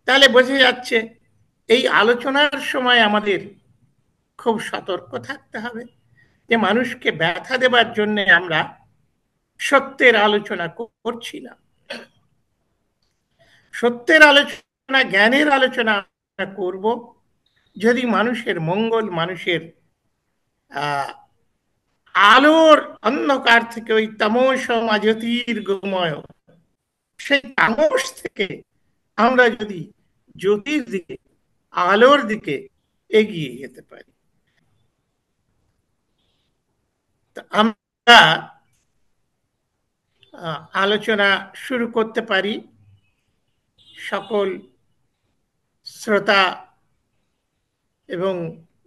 তাহলে বোঝা যাচ্ছে এই আলোচনার সময় আমাদের খুব সতর্ক থাকতে হবে যে মানুষকে ব্যথা দেবার জন্য আমরা সত্যের আলোচনা করছি না। সত্যের আলোচনা, জ্ঞানের আলোচনা আমরা করব যদি মানুষের মঙ্গল, মানুষের আহ আলোর অন্ধকার থেকে, ওই তামসমা জ্যোতির্গময়, সেই তামস থেকে আমরা যদি জ্যোতির দিকে, আলোর দিকে এগিয়ে যেতে পারি। আমরা আলোচনা শুরু করতে পারি। সকল শ্রোতা এবং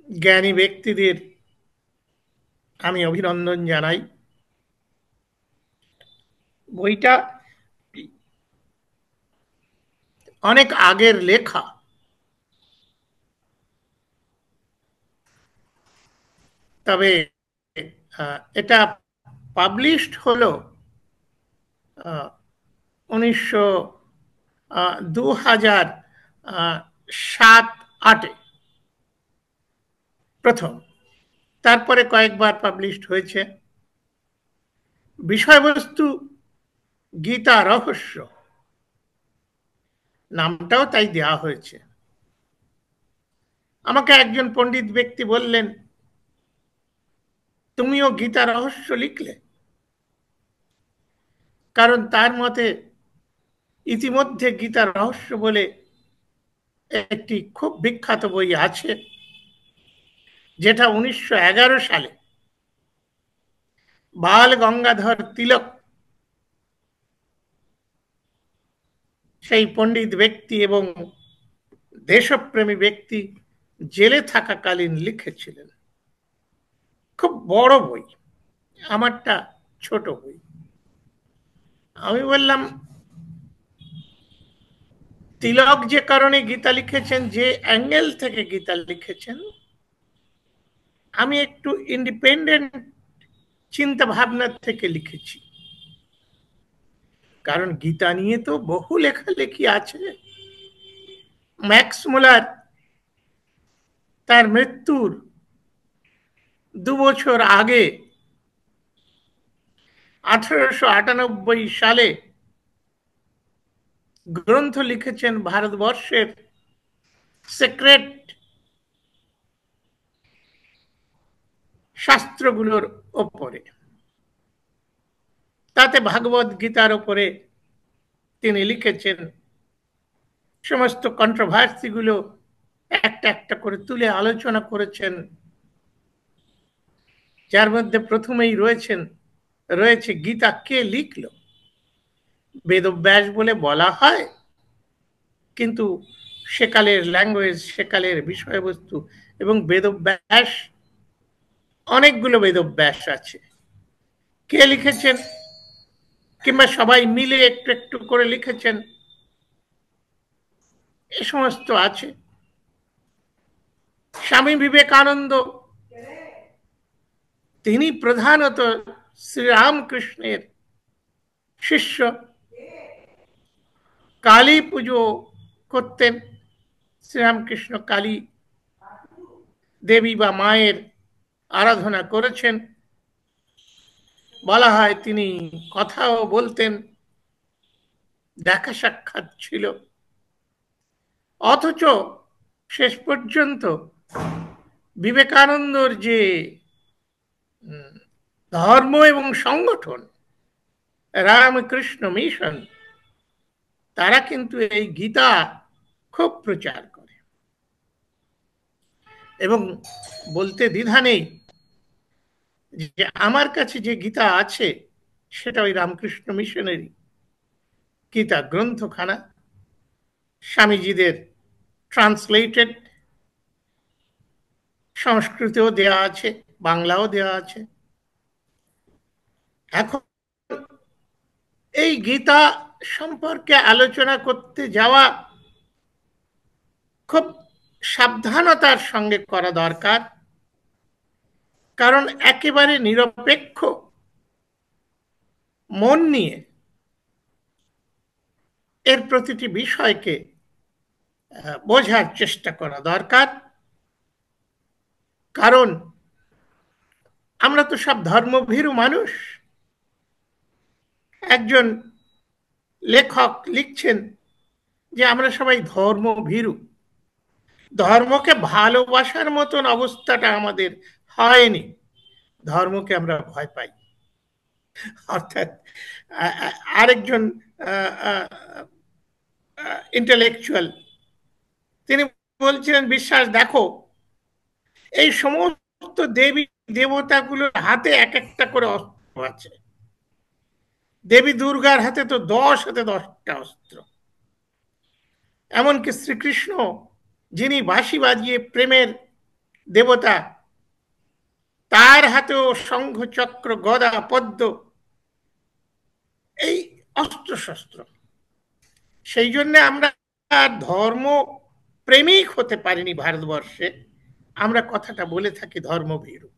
জ্ঞানী ব্যক্তিদের আমি অভিনন্দন জানাই। বইটা অনেক আগের লেখা, তবে এটা পাবলিশড হলো 1900 2007-08 প্রথম, তারপরে কয়েকবার পাবলিশড হয়েছে। বিষয়বস্তু গীতা রহস্য, নামটাও তাই দেওয়া হয়েছে। আমাকে একজন পণ্ডিত ব্যক্তি বললেন, তুমিও গীতা রহস্য লিখলে? কারণ তার মতে ইতিমধ্যে গীতা রহস্য বলে একটি খুব বিখ্যাত বই আছে, যেটা 1911 সালে বাল গঙ্গাধর তিলক, সেই পণ্ডিত ব্যক্তি এবং দেশপ্রেমী ব্যক্তি, জেলে থাকাকালীন লিখেছিলেন। খুব বড় বই, আমারটা ছোট বই। আমি বললাম, তিলক যে কারণে গীতা লিখেছেন, যে অ্যাঙ্গেল থেকে গীতা লিখেছেন, আমি একটু ইন্ডিপেন্ডেন্ট চিন্তা ভাবনা থেকে লিখেছি। কারণ গীতা নিয়ে তো বহু লেখালেখি আছে। ম্যাক্স মুলার তার মৃত্যুর 2 বছর আগে 1898 সালে গ্রন্থ লিখেছেন ভারতবর্ষের সেক্রেট শাস্ত্রগুলোর ওপরে। তাতে ভাগবত গীতার ওপরে তিনি লিখেছেন, সমস্ত কন্ট্রোভার্সিগুলো একটা একটা করে তুলে আলোচনা করেছেন, যার মধ্যে প্রথমেই রয়েছে গীতা কে লিখল। বেদব্যাস বলে বলা হয়, কিন্তু সেকালের ল্যাঙ্গুয়েজ, সেকালের বিষয়বস্তু এবং বেদব্যাস, অনেকগুলো বেদব্যাস আছে। কে লিখেছেন কিংবা সবাই মিলে একটু একটু করে লিখেছেন, এ সমস্ত আছে। স্বামী বিবেকানন্দ, তিনি প্রধানত শ্রীরামকৃষ্ণের শিষ্য। কালী পুজো করতেন, শ্রীরামকৃষ্ণ কালী দেবী বা মায়ের আরাধনা করেছেন। বলা হয় তিনি কথাও বলতেন, দেখা সাক্ষাৎ ছিল। অথচ শেষ পর্যন্ত বিবেকানন্দর যে ধর্ম এবং সংগঠন, রামকৃষ্ণ মিশন, তারা কিন্তু এই গীতা খুব প্রচার করে। এবং বলতে দ্বিধা নেই যে আমার কাছে যে গীতা আছে সেটা ওই রামকৃষ্ণ মিশনেরই গীতা গ্রন্থখানা, স্বামীজিদের ট্রান্সলেটেড, সংস্কৃতেও দেয়া আছে, বাংলাও দেওয়া আছে। এখন এই গীতা সম্পর্কে আলোচনা করতে যাওয়া খুব সাবধানতার সঙ্গে করা দরকার। কারণ একেবারে নিরপেক্ষ মন নিয়ে এর প্রতিটি বিষয়কে বোঝার চেষ্টা করা দরকার। কারণ আমরা তো সব ধর্মভীরু মানুষ। একজন লেখক লিখছেন যে আমরা সবাই ধর্মভীরু। ধর্মকে ভালোবাসার মতন অবস্থাটা আমাদের হয়নি, ধর্মকে আমরা ভয় পাই। অর্থাৎ আরেকজন ইন্টেলেকচুয়াল তিনি বলছিলেন, বিশ্বাস দেখো এই সমস্ত দেবী দেবতাগুলোর হাতে এক একটা করে অস্ত্র আছে। দেবী দুর্গার হাতে তো 10 হাতে 10টা অস্ত্র। এমনকি শ্রীকৃষ্ণ, যিনি বাঁশি বাজিয়ে প্রেমের দেবতা, তার হাতেও শঙ্খ চক্র গদা পদ্ম এই অস্ত্র শস্ত্র। সেই জন্য আমরা ধর্ম প্রেমিক হতে পারিনি ভারতবর্ষে। আমরা কথাটা বলে থাকি ধর্মভীরু।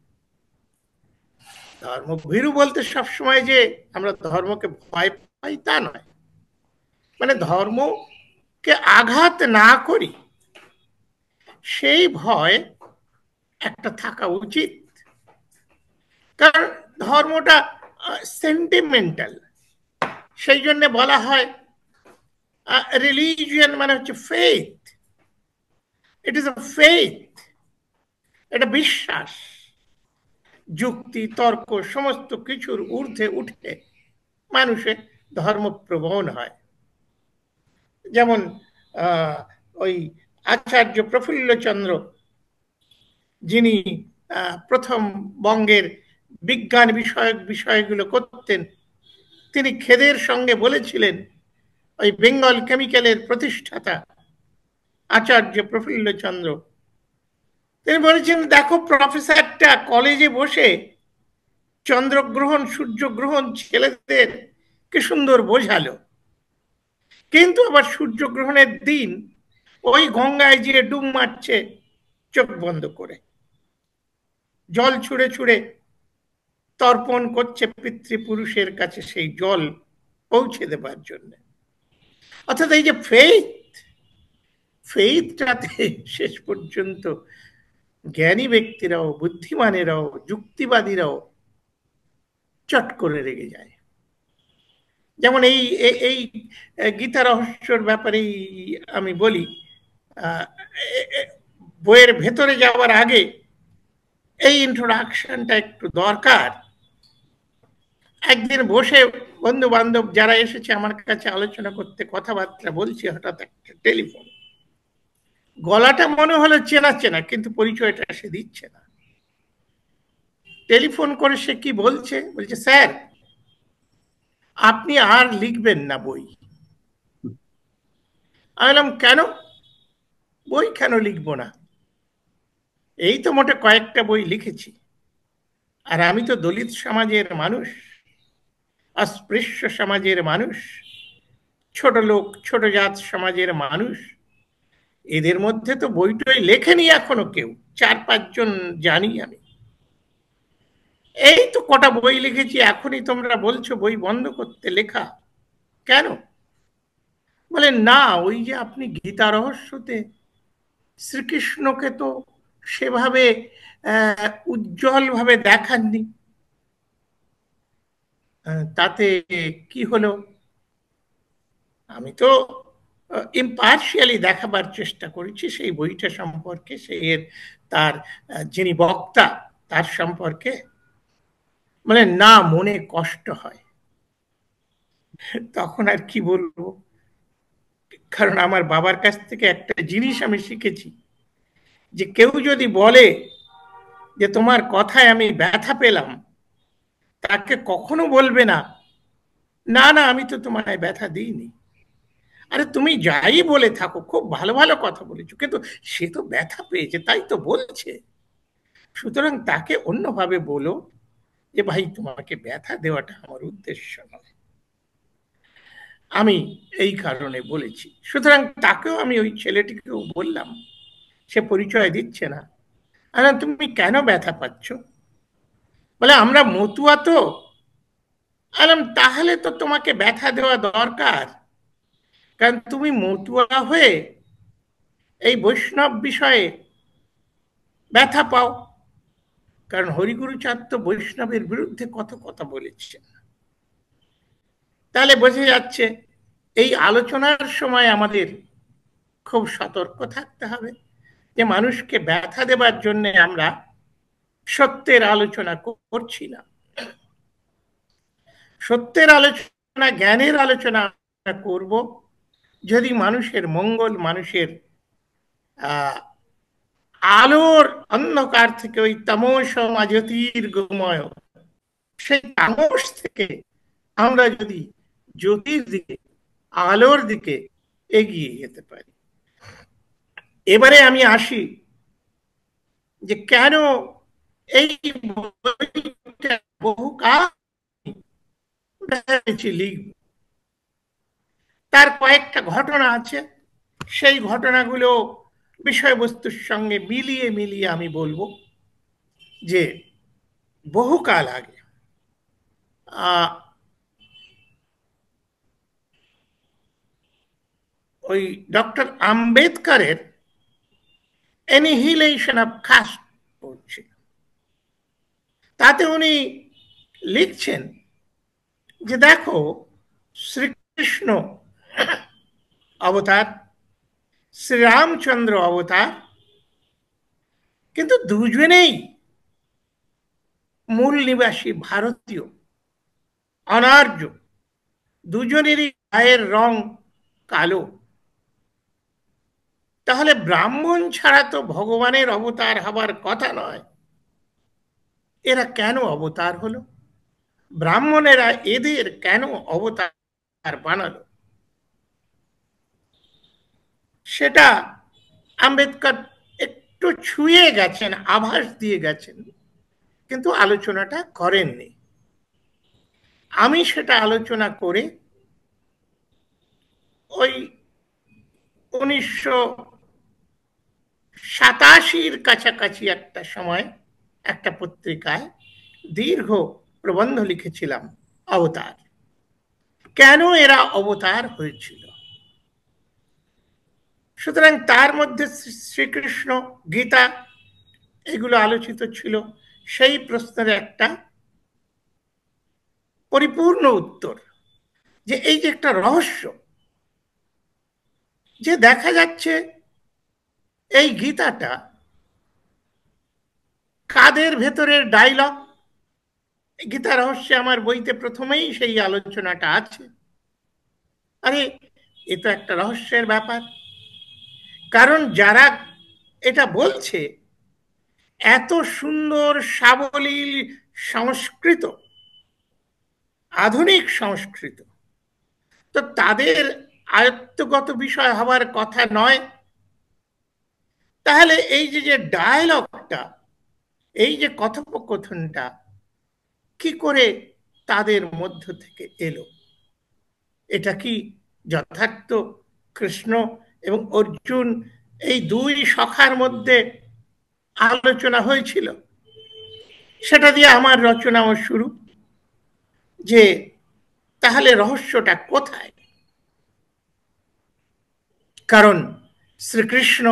ধর্মভীরু বলতে সবসময় যে আমরা ধর্মকে ভয় পাই তা নয়, মানে ধর্মকে আঘাত না করি সেই ভয় একটা থাকা উচিত। কারণ ধর্মটা সেন্টিমেন্টাল। সেই জন্য বলা হয় রিলিজিয়ন মানে হচ্ছে faith. It is a faith, এটা বিশ্বাস। যুক্তি তর্ক সমস্ত কিছুর ঊর্ধ্বে উঠে মানুষের ধর্মপ্রবণ হয়। যেমন ওই আচার্য প্রফুল্লচন্দ্র, যিনি প্রথম বঙ্গের বিজ্ঞান বিষয়ক বিষয়গুলো করতেন, তিনি খেদের সঙ্গে বলেছিলেন, ওই বেঙ্গল কেমিক্যালের প্রতিষ্ঠাতা আচার্য প্রফুল্লচন্দ্র, তিনি বলেছেন দেখো প্রফেসরটা কলেজে বসে চন্দ্রগ্রহণ সূর্যগ্রহণ ছেলেদের কি সুন্দর বোঝালো, কিন্তু আবার সূর্যগ্রহণের দিন ওই গঙ্গায় গিয়ে ডুব মারছে চোখ বন্ধ করে, জল ছুঁড়ে ছুঁড়ে তর্পণ করছে পিতৃপুরুষের কাছে সেই জল পৌঁছে দেবার জন্য। অর্থাৎ এই যে ফেইথটাতে শেষ পর্যন্ত জ্ঞানী ব্যক্তিরাও, বুদ্ধিমানেরাও, যুক্তিবাদীরাও চট করে রেগে যায়। যেমন এই এই গীতা রহস্যর ব্যাপারেই আমি বলি, বইয়ের ভেতরে যাওয়ার আগে এই ইন্ট্রোডাকশনটা একটু দরকার। একদিন বসে বন্ধু বান্ধব যারা এসেছে আমার কাছে আলোচনা করতে, কথাবার্তা বলছি, হঠাৎ একটা টেলিফোন। গলাটা মনে হলো চেনা চেনা, কিন্তু পরিচয়টা সে দিচ্ছে না। টেলিফোন করে সে কি বলছে, বলছে স্যার আপনি আর লিখবেন না বই। আমি বললাম কেন? বই কেন লিখবো না? এই তো মোটে কয়েকটা বই লিখেছি, আর আমি তো দলিত সমাজের মানুষ, অস্পৃশ্য সমাজের মানুষ, ছোট লোক ছোট জাত সমাজের মানুষ। এদের মধ্যে তো বইটই লেখেনি এখনো কেউ, 4-5 জন জানি আমি। এই তো কটা বই লিখেছি, এখনই তোমরা বলছো বই বন্ধ করতে লেখা, কেন? বলে না, ওই যে আপনি গীতা রহস্যতে শ্রীকৃষ্ণকে তো সেভাবে উজ্জ্বল ভাবে দেখাননি, তাতে কি হলো? আমি তো ইম্পার্শিয়ালি দেখাবার চেষ্টা করেছি সেই বইটা সম্পর্কে, সেই তার যিনি বক্তা তার সম্পর্কে। মানে না, মনে কষ্ট হয়। তখন আর কি বলবো, কারণ আমার বাবার কাছ থেকে একটা জিনিস আমি শিখেছি, যে কেউ যদি বলে যে তোমার কথায় আমি ব্যথা পেলাম, তাকে কখনো বলবে না না না আমি তো তোমায় ব্যথা দিইনি। আরে তুমি যাই বলে থাকো, খুব ভালো ভালো কথা বলেছো, কিন্তু সে তো ব্যথা পেয়েছে তাই তো বলছে। সুতরাং তাকে অন্যভাবে বলো যে ভাই তোমাকে ব্যথা দেওয়াটা আমার উদ্দেশ্য নয়। আমি এই কারণে বলেছি। সুতরাং তাকেও আমি, ওই ছেলেটিকেও বললাম, সে পরিচয় দিচ্ছে না। তুমি কেন ব্যথা পাচ্ছ? বলে আমরা মতুয়া তো। তাহলে তো তোমাকে ব্যথা দেওয়া দরকার, কারণ তুমি মতুয়া হয়ে এই বৈষ্ণব বিষয়ে ব্যথা পাও, কারণ হরিগুরুচাঁদ তো বৈষ্ণবের বিরুদ্ধে কত কথা বলেছেন। তাহলে বোঝা যাচ্ছে এই আলোচনার সময় আমাদের খুব সতর্ক থাকতে হবে যে মানুষকে ব্যথা দেবার জন্য আমরা সত্যের আলোচনা করছি না। সত্যের আলোচনা, জ্ঞানের আলোচনা করব যদি মানুষের মঙ্গল, মানুষের আলোর অন্ধকার থেকে, ওই তামসমা জ্যোতির্গময়, সেই তামস থেকে আমরা যদি জ্যোতির দিকে, আলোর দিকে এগিয়ে যেতে পারি। এবারে আমি আসি যে কেন এই বহুকাল লিখব। তার কয়েকটা ঘটনা আছে, সেই ঘটনাগুলো বিষয়বস্তুর সঙ্গে মিলিয়ে মিলিয়ে আমি বলবো যে বহুকাল আগে ওই ডক্টর আম্বেদকরের অ্যানিহিলেশন অফ কাস্ট পড়ছে, তাতে উনি লিখছেন যে দেখো, শ্রীকৃষ্ণ অবতার, শ্রীরামচন্দ্র অবতার, কিন্তু দুজনেই মূল নিবাসী ভারতীয়, অনার্য, দুজনেরই গায়ের রং কালো। তাহলে ব্রাহ্মণ ছাড়া তো ভগবানের অবতার হবার কথা নয়, এরা কেন অবতার হলো? ব্রাহ্মণেরা এদের কেন অবতার বানালো? সেটা আম্বেদকর একটু ছুঁয়ে গেছেন, আভাস দিয়ে গেছেন, কিন্তু আলোচনাটা করেননি। আমি সেটা আলোচনা করে ওই 1987 কাছাকাছি একটা সময় একটা পত্রিকায় দীর্ঘ প্রবন্ধ লিখেছিলাম, অবতার, কেন এরা অবতার হয়েছিল। সুতরাং তার মধ্যে শ্রীকৃষ্ণ, গীতা, এগুলো আলোচিত ছিল। সেই প্রশ্নের একটা পরিপূর্ণ উত্তর, যে এই যে একটা রহস্য, যে দেখা যাচ্ছে এই গীতাটা কাদের ভেতরের ডায়লগ। গীতা রহস্যে আমার বইতে প্রথমেই সেই আলোচনাটা আছে। আরে এ তো একটা রহস্যের ব্যাপার, কারণ যারা এটা বলছে এত সুন্দর সাবলীল সংস্কৃত, আধুনিক সংস্কৃত, তো তাদের আয়ত্তগত বিষয় হবার কথা নয়। তাহলে এই যে যে ডায়লগটা, এই যে কথোপকথনটা কি করে তাদের মধ্য থেকে এলো? এটা কি যথার্থ কৃষ্ণ এবং অর্জুন এই দুই সখার মধ্যে আলোচনা হয়েছিল? সেটা দিয়ে আমার রচনাও শুরু, যে তাহলে রহস্যটা কোথায়? কারণ শ্রীকৃষ্ণ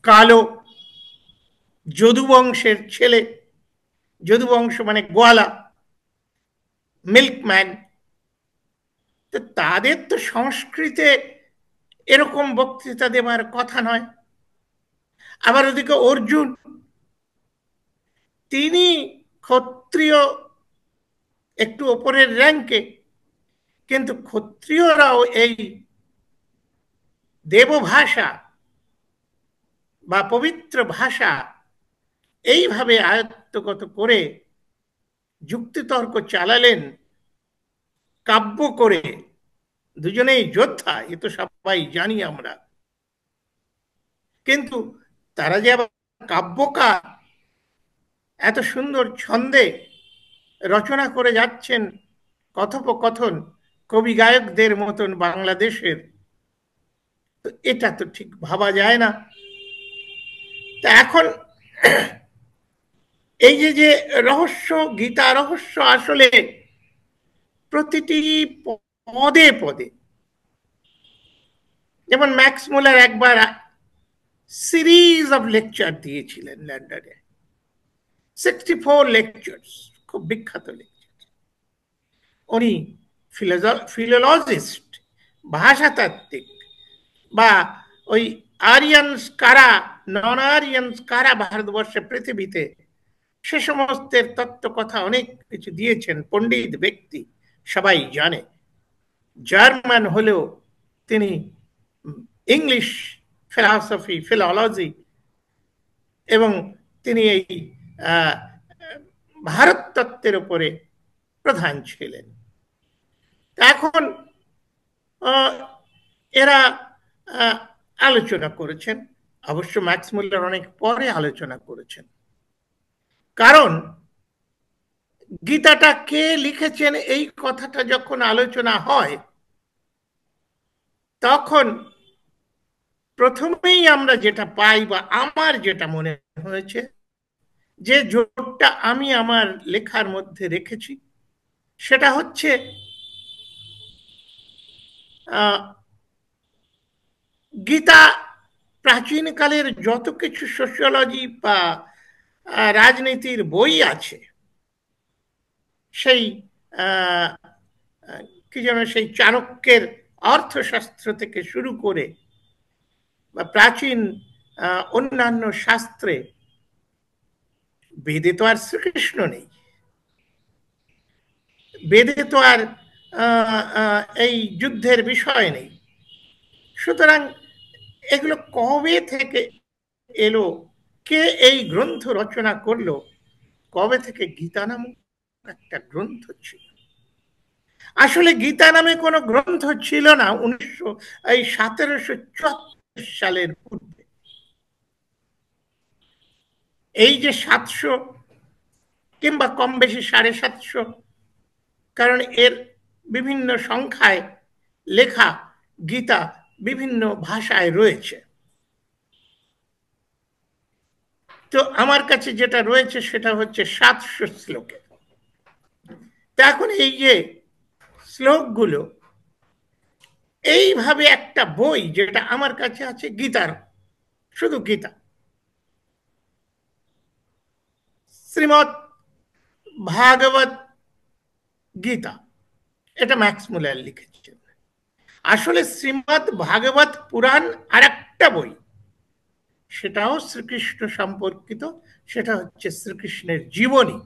কালো যদুবংশের ছেলে, যদুবংশ মানে গোয়ালা, মিল্কম্যান, তো তাদের তো সংস্কৃতে এরকম বক্তৃতা দেবার কথা নয়। আবার ওদিকে অর্জুন, তিনি ক্ষত্রিয়, একটু ওপরের র্যাঙ্কে, কিন্তু ক্ষত্রিয়রাও এই দেবভাষা বা পবিত্র ভাষা এইভাবে আয়ত্তগত করে যুক্তিতর্ক চালালেন, কাব্য করে। দুজনেই যোদ্ধা, এ তো সবাই জানি আমরা, কিন্তু তারা যে আবার কাব্যকার, এত সুন্দর ছন্দে রচনা করে যাচ্ছেন কথোপকথন কবি গায়কদের মতন বাংলাদেশের, তো এটা তো ঠিক ভাবা যায় না। তা এখন এই যে যে রহস্য, গীতা রহস্য, আসলে প্রতিটি পদে পদে যেমন ম্যাক্স মুলার একবার সিরিজ অফ লেকচার দিয়েছিলেন লন্ডনে, 64 লেকচার্স, খুব বিখ্যাত লেকচার। উনি ফিলোলজিস্ট, ভাষাতাত্ত্বিক, বা ওই আরিয়ানস কারা নন আরিয়ানস কারা ভারতবর্ষে পৃথিবীতে, সে সমস্ত তত্ত্ব কথা অনেক কিছু দিয়েছেন, পণ্ডিত ব্যক্তি, সবাই জানে। জার্মান হলেও তিনি ইংলিশ ফিলসফি, ফিলোলজি, এবং তিনি এই ভারত তত্ত্বের উপরে প্রধান ছিলেন। এখন এরা আলোচনা করেছেন, অবশ্য ম্যাক্স মুলার অনেক পরে আলোচনা করেছেন, কারণ গীতাটা কে লিখেছেন এই কথাটা যখন আলোচনা হয়, তখন প্রথমেই আমরা যেটা পাই, বা আমার যেটা মনে হয়েছে, যে জোটটা আমি আমার লেখার মধ্যে রেখেছি, সেটা হচ্ছে গীতা প্রাচীনকালের যত কিছু সোশিওলজি বা রাজনীতির বই আছে, সেই কি যেন, সেই চাণক্যের অর্থশাস্ত্র থেকে শুরু করে বা প্রাচীন অন্যান্য শাস্ত্রে, বেদে তো আর শ্রীকৃষ্ণ নেই, বেদে তো আর এই যুদ্ধের বিষয় নেই। সুতরাং এগুলো কবে থেকে এলো, কে এই গ্রন্থ রচনা করলো, কবে থেকে গীতা নামক একটা গ্রন্থ ছিল? আসলে গীতা নামে কোনো গ্রন্থ ছিল না 1774 সালের পূর্বে। এই যে 700 কিংবা কম বেশি 750, কারণ এর বিভিন্ন সংখ্যায় লেখা গীতা বিভিন্ন ভাষায় রয়েছে, তো আমার কাছে যেটা রয়েছে সেটা হচ্ছে 700 শ্লোকে। তো এখন এই যে শ্লোকগুলো, এইভাবে একটা বই যেটা আমার কাছে আছে গীতার, শুধু গীতা, শ্রীমৎ ভাগবত গীতা, এটা ম্যাক্স মুলার লিখেছেন। আসলে শ্রীমৎ ভাগবত পুরাণ আর একটা বই, সেটাও শ্রীকৃষ্ণ সম্পর্কিত, সেটা হচ্ছে শ্রীকৃষ্ণের জীবনী।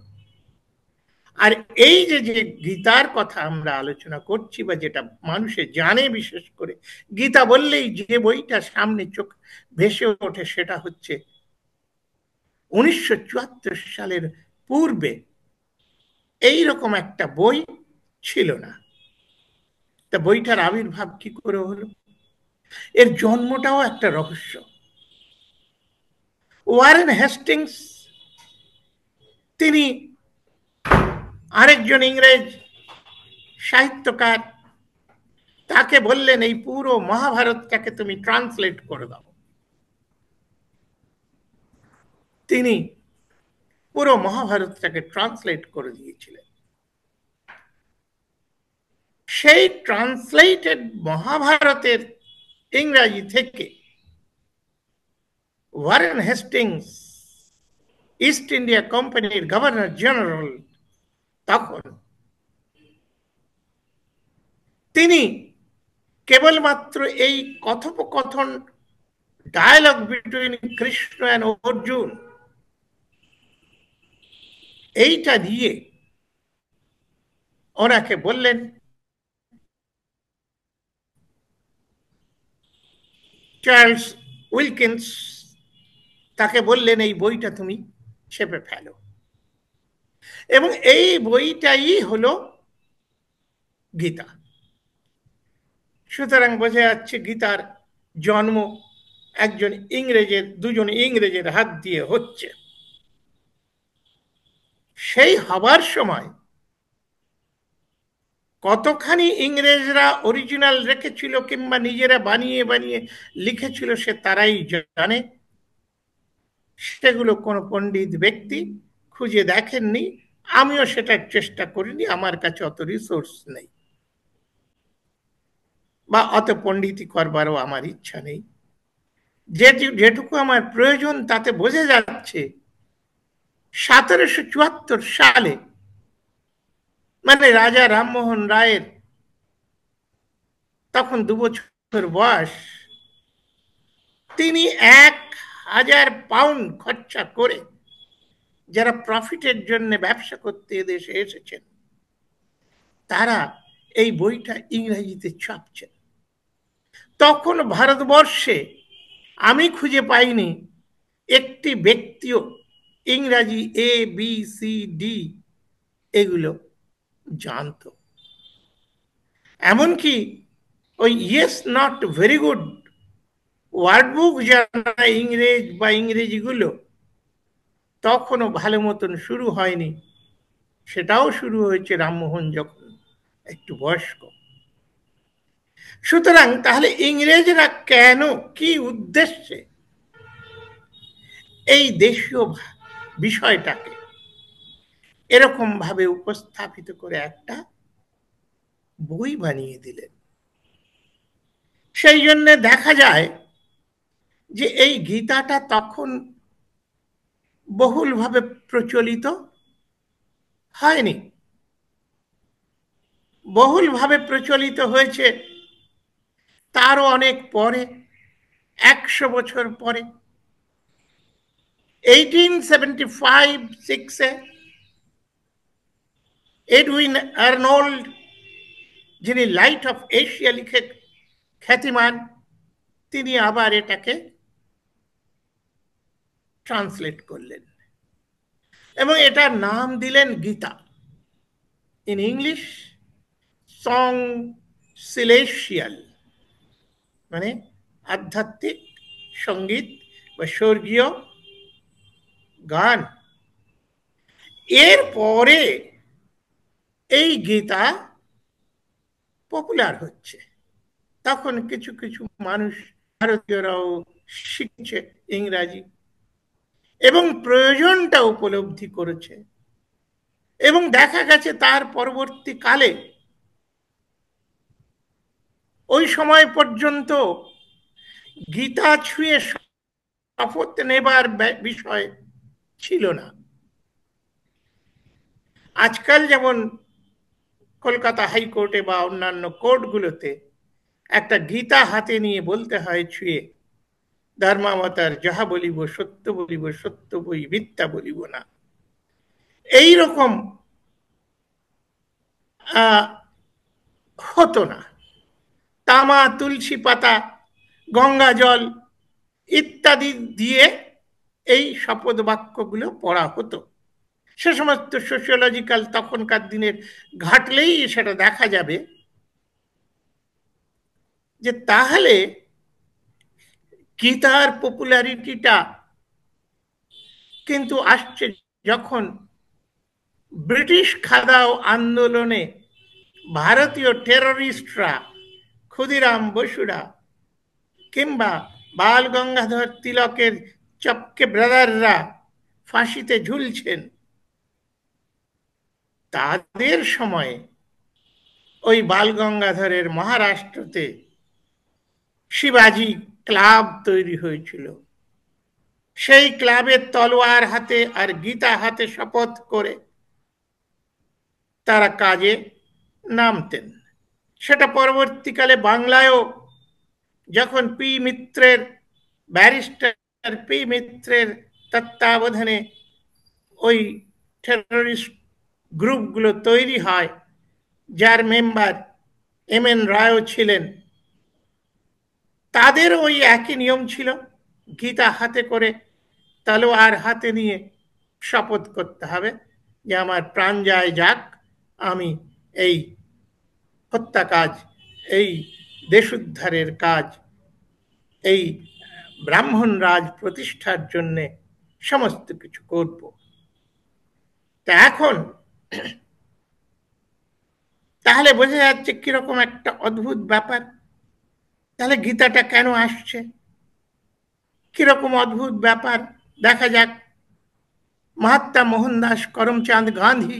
আর এই যে যে গীতার কথা আমরা আলোচনা করছি, বা যেটা মানুষে জানে, বিশেষ করে গীতা বললেই যে বইটা সামনে চোখ ভেসে ওঠে, সেটা হচ্ছে 1974 সালের পূর্বে এইরকম একটা বই ছিল না। তা বইটার আবির্ভাব কি করে হলো, এর জন্মটাও একটা রহস্য। ওয়ারেন হেস্টিংস, তিনি আরেকজন ইংরেজ সাহিত্যকার, তাকে বললেন এই পুরো মহাভারতটাকে তুমি ট্রান্সলেট করে দাও। তিনি পুরো মহাভারতটাকে ট্রান্সলেট করে দিয়েছিলেন। সেই ট্রান্সলেটেড মহাভারতের ইংরাজি থেকে ওয়ারেন হেস্টিংস, ইস্ট ইন্ডিয়া কোম্পানির গভর্নর জেনারেল, তখন তিনি কেবলমাত্র এই কথোপকথন, dialogue between Krishna and Arjun, এইটা দিয়ে ওনাকে বললেন, চার্লস উইলকিন্স তাকে বললেন এই বইটা তুমি ছেপে ফেলো, এবং এই বইটাই হলো গীতা। সুতরাং বোঝা যাচ্ছে গীতার জন্ম দুজন ইংরেজের হাত দিয়ে হচ্ছে। সেই হবার সময় কতখানি ইংরেজরা অরিজিনাল রেখেছিল কিংবা নিজেরা বানিয়ে বানিয়ে লিখেছিল, সে তারাই জানে। সেগুলো কোনো পণ্ডিত ব্যক্তি খুঁজে দেখেননি, আমিও সেটার চেষ্টা করিনি, আমার কাছে অত রিসোর্স নেই। বা অত পণ্ডিতি করবারও আমার ইচ্ছা নেই। যেটুকু আমার প্রয়োজন তাতে বোঝা যাচ্ছে 1774 সালে, মানে রাজা রামমোহন রায়ের তখন 2 বছর বয়স, তিনি 1000 পাউন্ড খরচা করে, যারা প্রফিটের জন্য ব্যবসা করতে এদেশে এসেছেন, তারা এই বইটা ইংরেজিতে ছাপছেন। তখন ভারতবর্ষে আমি খুঁজে পাইনি একটি ব্যক্তিও ইংরাজি ABCD এগুলো জানতো। এমনকি ওই yes not very good word book জানা ইংরেজিগুলো তখনও ভালো মতন শুরু হয়নি। সেটাও শুরু হয়েছে রামমোহন যখন একটু বয়স্ক। সুতরাং তাহলে ইংরেজরা কেন, কি উদ্দেশ্যে এই দেশীয় বিষয়টাকে এরকম ভাবে উপস্থাপিত করে একটা বই বানিয়ে দিলেন? সেই জন্য দেখা যায় যে এই গীতাটা তখন বহুলভাবে প্রচলিত হয়নি। বহুলভাবে প্রচলিত হয়েছে তারও অনেক পরে, 100 বছর পরে, 1875-6-এ এডউইন আর্নল্ড, যিনি লাইট অফ এশিয়া লিখে খ্যাতিমান, তিনি আবার এটাকে ট্রান্সলেট করলেন এবং এটার নাম দিলেন গীতা। ইন ইংলিশ সং সিলেশিয়াল, মানে আধ্যাত্মিক সঙ্গীত বা স্বর্গীয় গান। এর পরে এই গীতা পপুলার হচ্ছে। তখন কিছু কিছু মানুষ, ভারতীয়রাও শিখছে ইংরাজি এবং প্রয়োজনটা উপলব্ধি করেছে। এবং দেখা গেছে তার পরবর্তীকালে, ওই সময় পর্যন্ত গীতা ছুঁয়ে শপথ নেবার বিষয় ছিল না। আজকাল যেমন কলকাতা হাইকোর্টে বা অন্যান্য কোর্টগুলোতে একটা গীতা হাতে নিয়ে বলতে হয় ছুঁয়ে, ধর্মাবতার যাহা বলিব সত্য বই, মিথ্যা বলিব না। এই রকম হতো না। তামা, তুলসী পাতা, গঙ্গা জল ইত্যাদি দিয়ে এই শপথ বাক্যগুলো পড়া হতো। সে সমস্ত সোশিওলজিক্যাল তখনকার দিনের ঘাটলেই সেটা দেখা যাবে যে তাহলে গীতার পপুলারিটিটা কিন্তু আসছে যখন ব্রিটিশ খাদাও আন্দোলনে ভারতীয় টেররিস্টরা, ক্ষুদিরাম বসুরা কিংবা বাল গঙ্গাধর তিলকের চপকে ব্রাদাররা ফাঁসিতে ঝুলছেন, তাদের সময়ে ওই বাল গঙ্গাধরের মহারাষ্ট্রতে শিবাজি ক্লাব তৈরি হয়েছিল। সেই ক্লাবের তলোয়ার হাতে আর গীতা হাতে শপথ করে তারা কাজে নামতেন। সেটা পরবর্তীকালে বাংলায়ও যখন ব্যারিস্টার পি মিত্রের তত্ত্বাবধানে ওই টেররিস্ট গ্রুপগুলো তৈরি হয়, যার মেম্বার MN রায়ও ছিলেন, তাদের ওই একই নিয়ম ছিল, গীতা হাতে করে তলোয়ার হাতে নিয়ে শপথ করতে হবে যে আমার প্রাণ যায় যাক, আমি এই হত্যা কাজ, এই দেশোদ্ধারের কাজ, এই ব্রাহ্মণ রাজ প্রতিষ্ঠার জন্য সমস্ত কিছু করব। তা এখন তাহলে বোঝা যাচ্ছে কিরকম একটা অদ্ভুত ব্যাপার। তাহলে গীতাটা কেন আসছে, কিরকম অদ্ভুত ব্যাপার দেখা যাক। মহাত্মা মোহনদাস করমচাঁদ গান্ধী,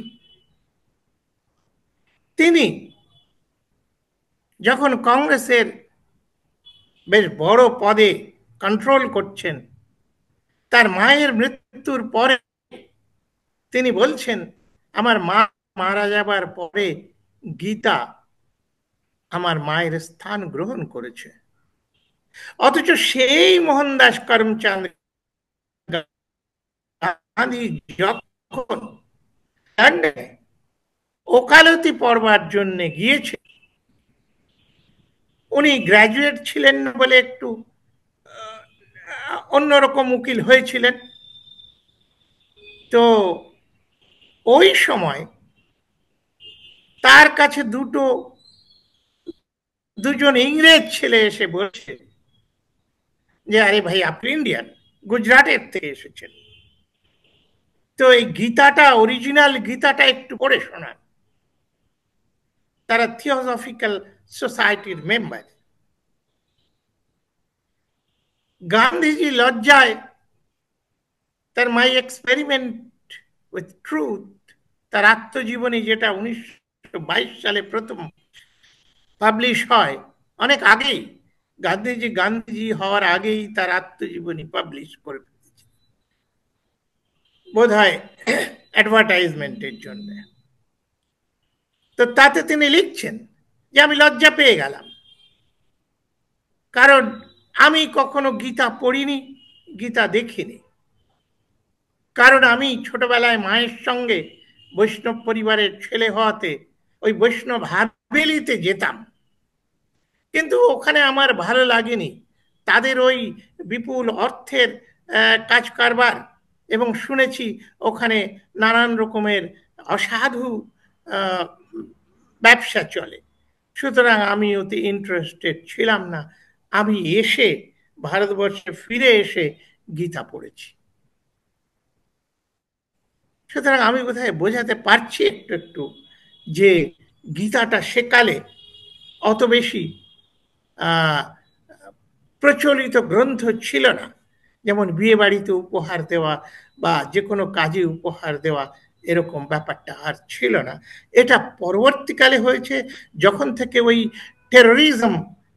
তিনি যখন কংগ্রেসের বেশ বড় পদে কন্ট্রোল করছেন, তার মায়ের মৃত্যুর পরে তিনি বলছেন, আমার মা মারা যাবার পরে গীতা আমার মায়ের স্থান গ্রহণ করেছে। অথচ সেই মোহনদাস করমচাঁদ গান্ধী যখন লন্ডনে ওকালতি পড়বার জন্য গিয়েছে, উনি গ্র্যাজুয়েট ছিলেন না বলে একটু অন্যরকম উকিল হয়েছিলেন। তো ওই সময় তার কাছে দুজন ইংরেজ ছেলে এসে বলছে যে আরে ভাই, আপনি ইন্ডিয়ান, গুজরাটের থেকে এসেছেন, তো এই গীতাটা, অরিজিনাল গীতাটা একটু পড়ে শোনান। তারা থিওসফিক্যাল সোসাইটির মেম্বার। গান্ধীজি লজ্জায় তার মাই এক্সপেরিমেন্ট উইথ ট্রুথ, তার আত্মজীবনী, যেটা 1922 সালে প্রথম পাবলিশ হয়, অনেক আগেই, গান্ধীজি হওয়ার আগেই তার আত্মজীবনী পাবলিশ করে ফেলেছে, বোধ হয় অ্যাডভার্টাইজমেন্টের জন্য। তো তাতে তিনি লিখছেন যে আমি লজ্জা পেয়ে গেলাম, কারণ আমি কখনো গীতা পড়িনি, গীতা দেখিনি। কারণ আমি ছোটবেলায় মায়ের সঙ্গে বৈষ্ণব পরিবারের ছেলে হওয়াতে ওই বৈষ্ণব হাভেলিতে যেতাম, কিন্তু ওখানে আমার ভালো লাগেনি তাদের ওই বিপুল অর্থের কাজ কারবার, এবং শুনেছি ওখানে নানান রকমের অসাধু ব্যবসা চলে। সুতরাং আমি অতি ইন্টারেস্টেড ছিলাম না। আমি এসে, ভারতবর্ষে ফিরে এসে গীতা পড়েছি। সুতরাং আমি বোধহয় বোঝাতে পারছি একটু একটু যে গীতাটা সেকালে অত বেশি প্রচলিত গ্রন্থ ছিল না। যেমন বিয়ে বাড়িতে উপহার দেওয়া বা যে কোনো কাজে উপহার দেওয়া, এরকম ব্যাপারটা আর ছিল না। এটা পরবর্তীকালে হয়েছে, যখন থেকে ওই টেরোরিজম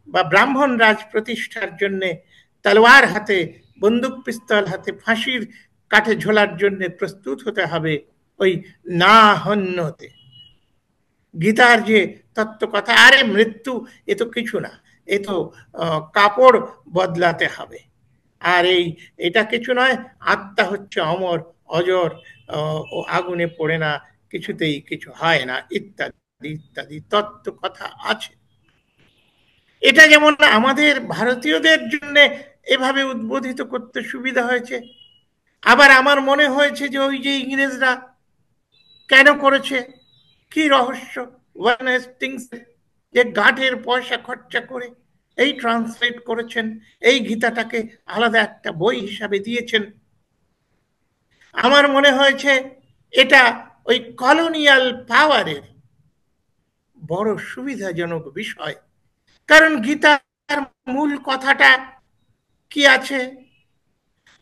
বা ব্রাহ্মণ রাজ প্রতিষ্ঠার জন্য তলোয়ার হাতে, বন্দুক পিস্তল হাতে, ফাঁসির কাঠে ঝোলার জন্য প্রস্তুত হতে হবে, ওই না হন্যতে গীতার যে তত্ত্ব কথা, আরে মৃত্যু এ তো কিছু না, এ তো কাপড় বদলাতে হবে, আর এটা কিছু নয়, আত্মা হচ্ছে অমর, অজর, ও আগুনে পড়ে না, কিছুতেই কিছু হয় না, ইত্যাদি ইত্যাদি তত্ত্ব কথা আছে। এটা যেমন আমাদের ভারতীয়দের জন্য এভাবে উদ্বোধিত করতে সুবিধা হয়েছে, আবার আমার মনে হয়েছে যে ওই যে ইংরেজরা কেন করেছে, কি রহস্য, ওয়ারেন হেস্টিংস যে গাঁটের পয়সা খরচা করে এই ট্রান্সলেট করেছেন, এই গীতাটাকে আলাদা একটা বই হিসাবে দিয়েছেন। আমার মনে হয়েছে এটা ওই কলোনিয়াল পাওয়ারের বড় সুবিধাজনক বিষয়। কারণ গীতার মূল কথাটা কি আছে,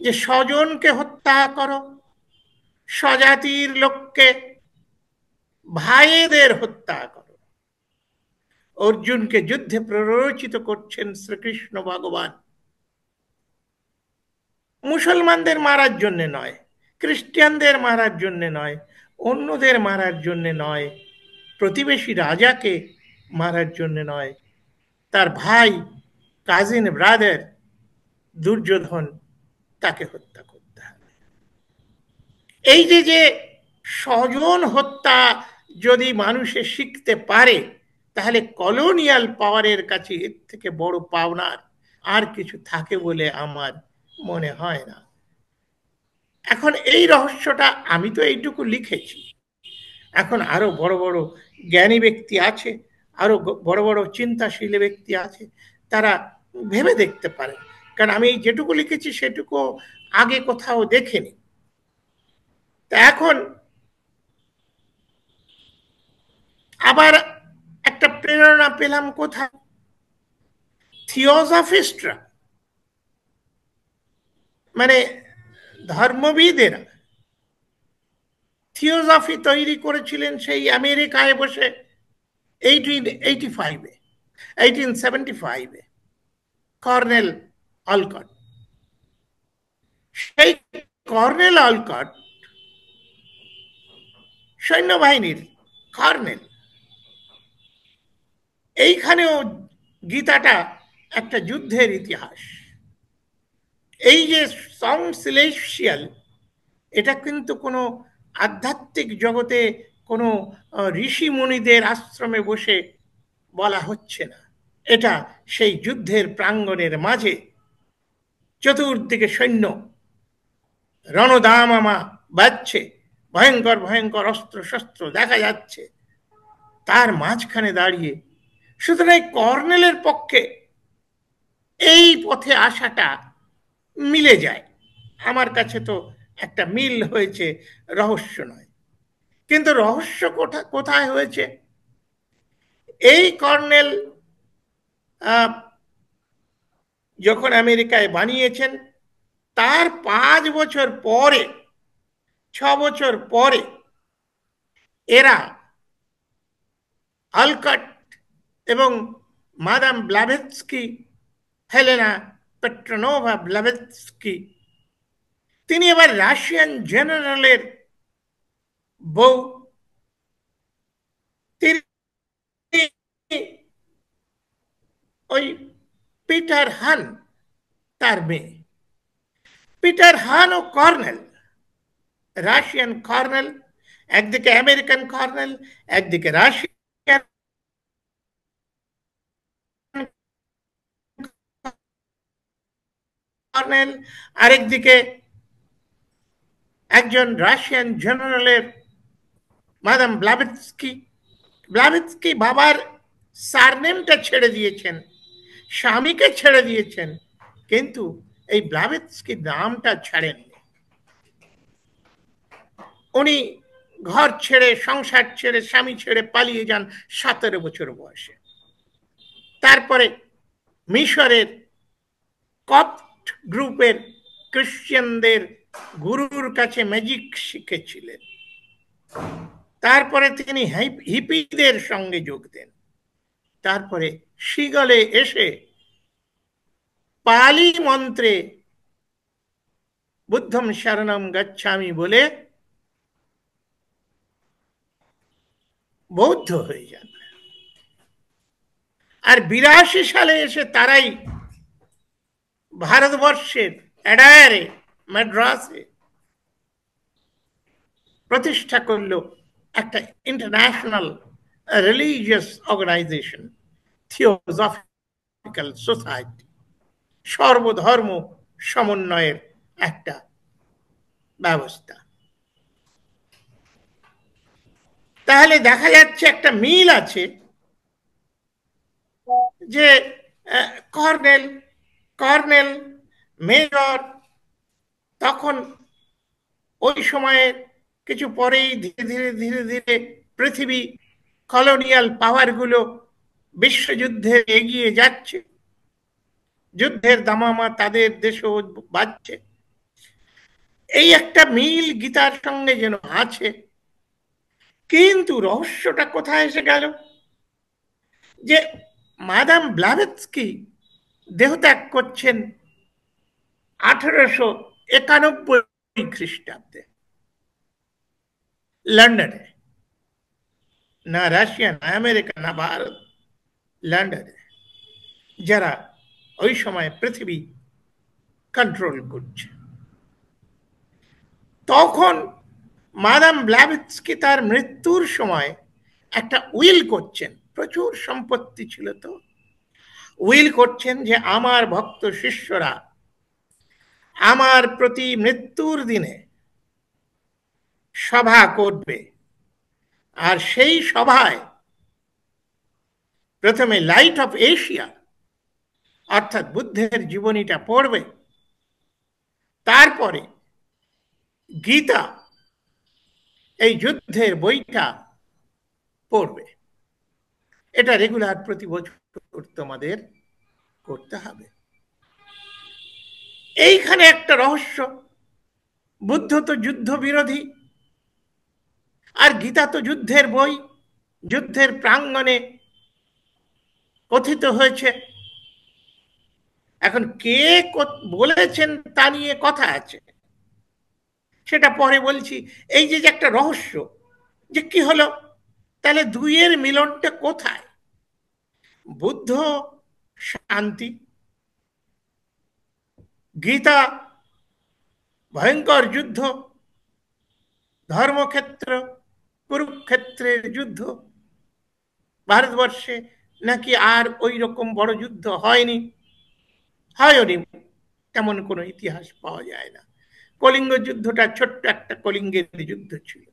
যে স্বজনকে হত্যা করো, স্বজাতির লোককে, ভাইদের হত্যা করো। অর্জুনকে যুদ্ধে প্ররোচিত করছেন শ্রীকৃষ্ণ ভগবান, মুসলমানদের মারার জন্য নয়, খ্রিস্টানদের মারার জন্য নয়, অন্যদের মারার জন্য নয়, প্রতিবেশী রাজাকে মারার জন্য নয়, তার ভাই, কাজিন ব্রাদার দুর্যোধন, তাকে হত্যা করতে হবে। এই যে স্বজন হত্যা যদি মানুষে শিখতে পারে, তাহলে কলোনিয়াল পাওয়ারের কাছে এর থেকে বড় পাওনার আর কিছু থাকে বলে আমার মনে হয় না। এখন এই রহস্যটা আমি তো এইটুকু লিখেছি, এখন আরো বড় বড় জ্ঞানী ব্যক্তি আছে, আরো বড় বড় চিন্তাশীল ব্যক্তি আছে, তারা ভেবে দেখতে পারেন, কারণ আমি যেটুকু লিখেছি সেটুকু আগে কোথাও দেখেনি। তা এখন আবার একটা প্রেরণা পেলাম কোথায়, থিওসফিস্টরা, মানে ধর্মবিদেরা থিওসফি তৈরি করেছিলেন সেই আমেরিকায় বসে 1885-এ। 1875 কর্নেল অলকট। সেই কর্নেল অলকট সৈন্যবাহিনীর কর্নেল। এইখানেও গীতাটা একটা যুদ্ধের ইতিহাস। এই যে সং সিলেশিয়াল, এটা কিন্তু কোনো আধ্যাত্মিক জগতে কোনো ঋষি মুনিদের আশ্রমে বসে বলা হচ্ছে না। এটা সেই যুদ্ধের প্রাঙ্গণের মাঝে চতুর্দিকে সৈন্য, রণদামামা বাজছে, ভয়ঙ্কর ভয়ঙ্কর অস্ত্র শস্ত্র দেখা যাচ্ছে, তার মাঝখানে দাঁড়িয়ে। সুতরাং কর্নেলের পক্ষে এই পথে আসাটা মিলে যায়। আমার কাছে তো একটা মিল হয়েছে, রহস্য নয়। কিন্তু রহস্য কোথায় হয়েছে? এই কর্নেল যখন আমেরিকায় বানিয়েছেন, তার 5 বছর পরে, 6 বছর পরে এরা অলকট এবং মাদাম ব্লাভেৎস্কি, হেলেনা পেট্রোনোভা ব্লাভেৎস্কি, তিনি এবার রাশিয়ান জেনারেলের বউ। তিনি ওই পিটার হান তার মেয়ে। পিটার হান ও কর্নেল, রাশিয়ান কর্নেল, একদিকে আমেরিকান কর্নেল, একদিকে রাশিয়ান কর্নেল, আরেকদিকে একজন রাশিয়ান জেনারেলের মাদাম ব্লাভেৎস্কি। ব্লাভেৎস্কি বাবার সারনেমটা ছেড়ে দিয়েছেন, স্বামীকে ছেড়ে দিয়েছেন, কিন্তু এই ব্লাভেৎস্কি নামটা ছাড়েননি। উনি ঘর ছেড়ে, সংসার ছেড়ে, স্বামী ছেড়ে পালিয়ে যান 17 বছর বয়সে। তারপরে মিশরের কপ্ট গ্রুপের খ্রিস্টানদের গুরুর কাছে ম্যাজিক শিখেছিলেন। তারপরে তিনি হিপিদের সঙ্গে যোগ দেন। তারপরে সিগলে এসে পালি মন্ত্রে বুদ্ধম শরণম গচ্ছামি বলে বৌদ্ধ হয়ে যান। আর 82 সালে এসে তারাই ভারতবর্ষের এডায়ারে, মাদ্রাসে প্রতিষ্ঠা করলো একটা international religious organization, theosophical society, সর্বধর্ম সমন্বয়ের একটা ব্যবস্থা। তাহলে দেখা যাচ্ছে একটা মিল আছে, যে কর্নেল, কর্নেল, মেজর, তখন ওই সময়ে কিছু পরেই ধীরে ধীরে ধীরে ধীরে পৃথিবী, কলোনিয়াল পাওয়ারগুলো বিশ্বযুদ্ধে এগিয়ে যাচ্ছে, যুদ্ধের দামামা তাদের দেশেও বাজছে। এই একটা মিল গীতার সঙ্গে যেন আছে। কিন্তু রহস্যটা কোথায় এসে গেল? যে মাদাম ব্লাভেৎস্কি দেহত্যাগ করছেন 1891 খ্রিস্টাব্দে লন্ডনে। না রাশিয়া, না আমেরিকা, না ভারত, লন্ডনে, যারা ওই সময় পৃথিবী কন্ট্রোল করছে। তখন মাদাম ব্লাভেৎস্কি তার মৃত্যুর সময় একটা উইল করছেন, প্রচুর সম্পত্তি ছিল, তো উইল করছেন যে আমার ভক্ত শিষ্যরা আমার প্রতি মৃত্যুর দিনে সভা করবে, আর সেই সভায় প্রথমে লাইট অফ এশিয়া অর্থাৎ বুদ্ধের জীবনীটা পড়বে, তারপরে গীতা, এই যুদ্ধের বইটা পড়বে। এটা রেগুলার প্রতি বছর তোমাদের করতে হবে। এইখানে একটা রহস্য, বুদ্ধ তো যুদ্ধ বিরোধী, আর গীতা তো যুদ্ধের বই, যুদ্ধের প্রাঙ্গণে কথিত হয়েছে। এখন কে বলেছেন তা নিয়ে কথা আছে, সেটা পরে বলছি। এই যে যে একটা রহস্য, যে কি হলো, তাহলে দুইয়ের মিলনটা কোথায়? বুদ্ধ শান্তি, গীতা ভয়ঙ্কর যুদ্ধ, ধর্মক্ষেত্র কুরুক্ষেত্রের যুদ্ধ। ভারতবর্ষে নাকি আর ওই রকম বড় যুদ্ধ হয়নি, হয়নি, তেমন কোনো ইতিহাস পাওয়া যায় না। কলিঙ্গ যুদ্ধটা ছোট্ট একটা কলিঙ্গের যুদ্ধ ছিল,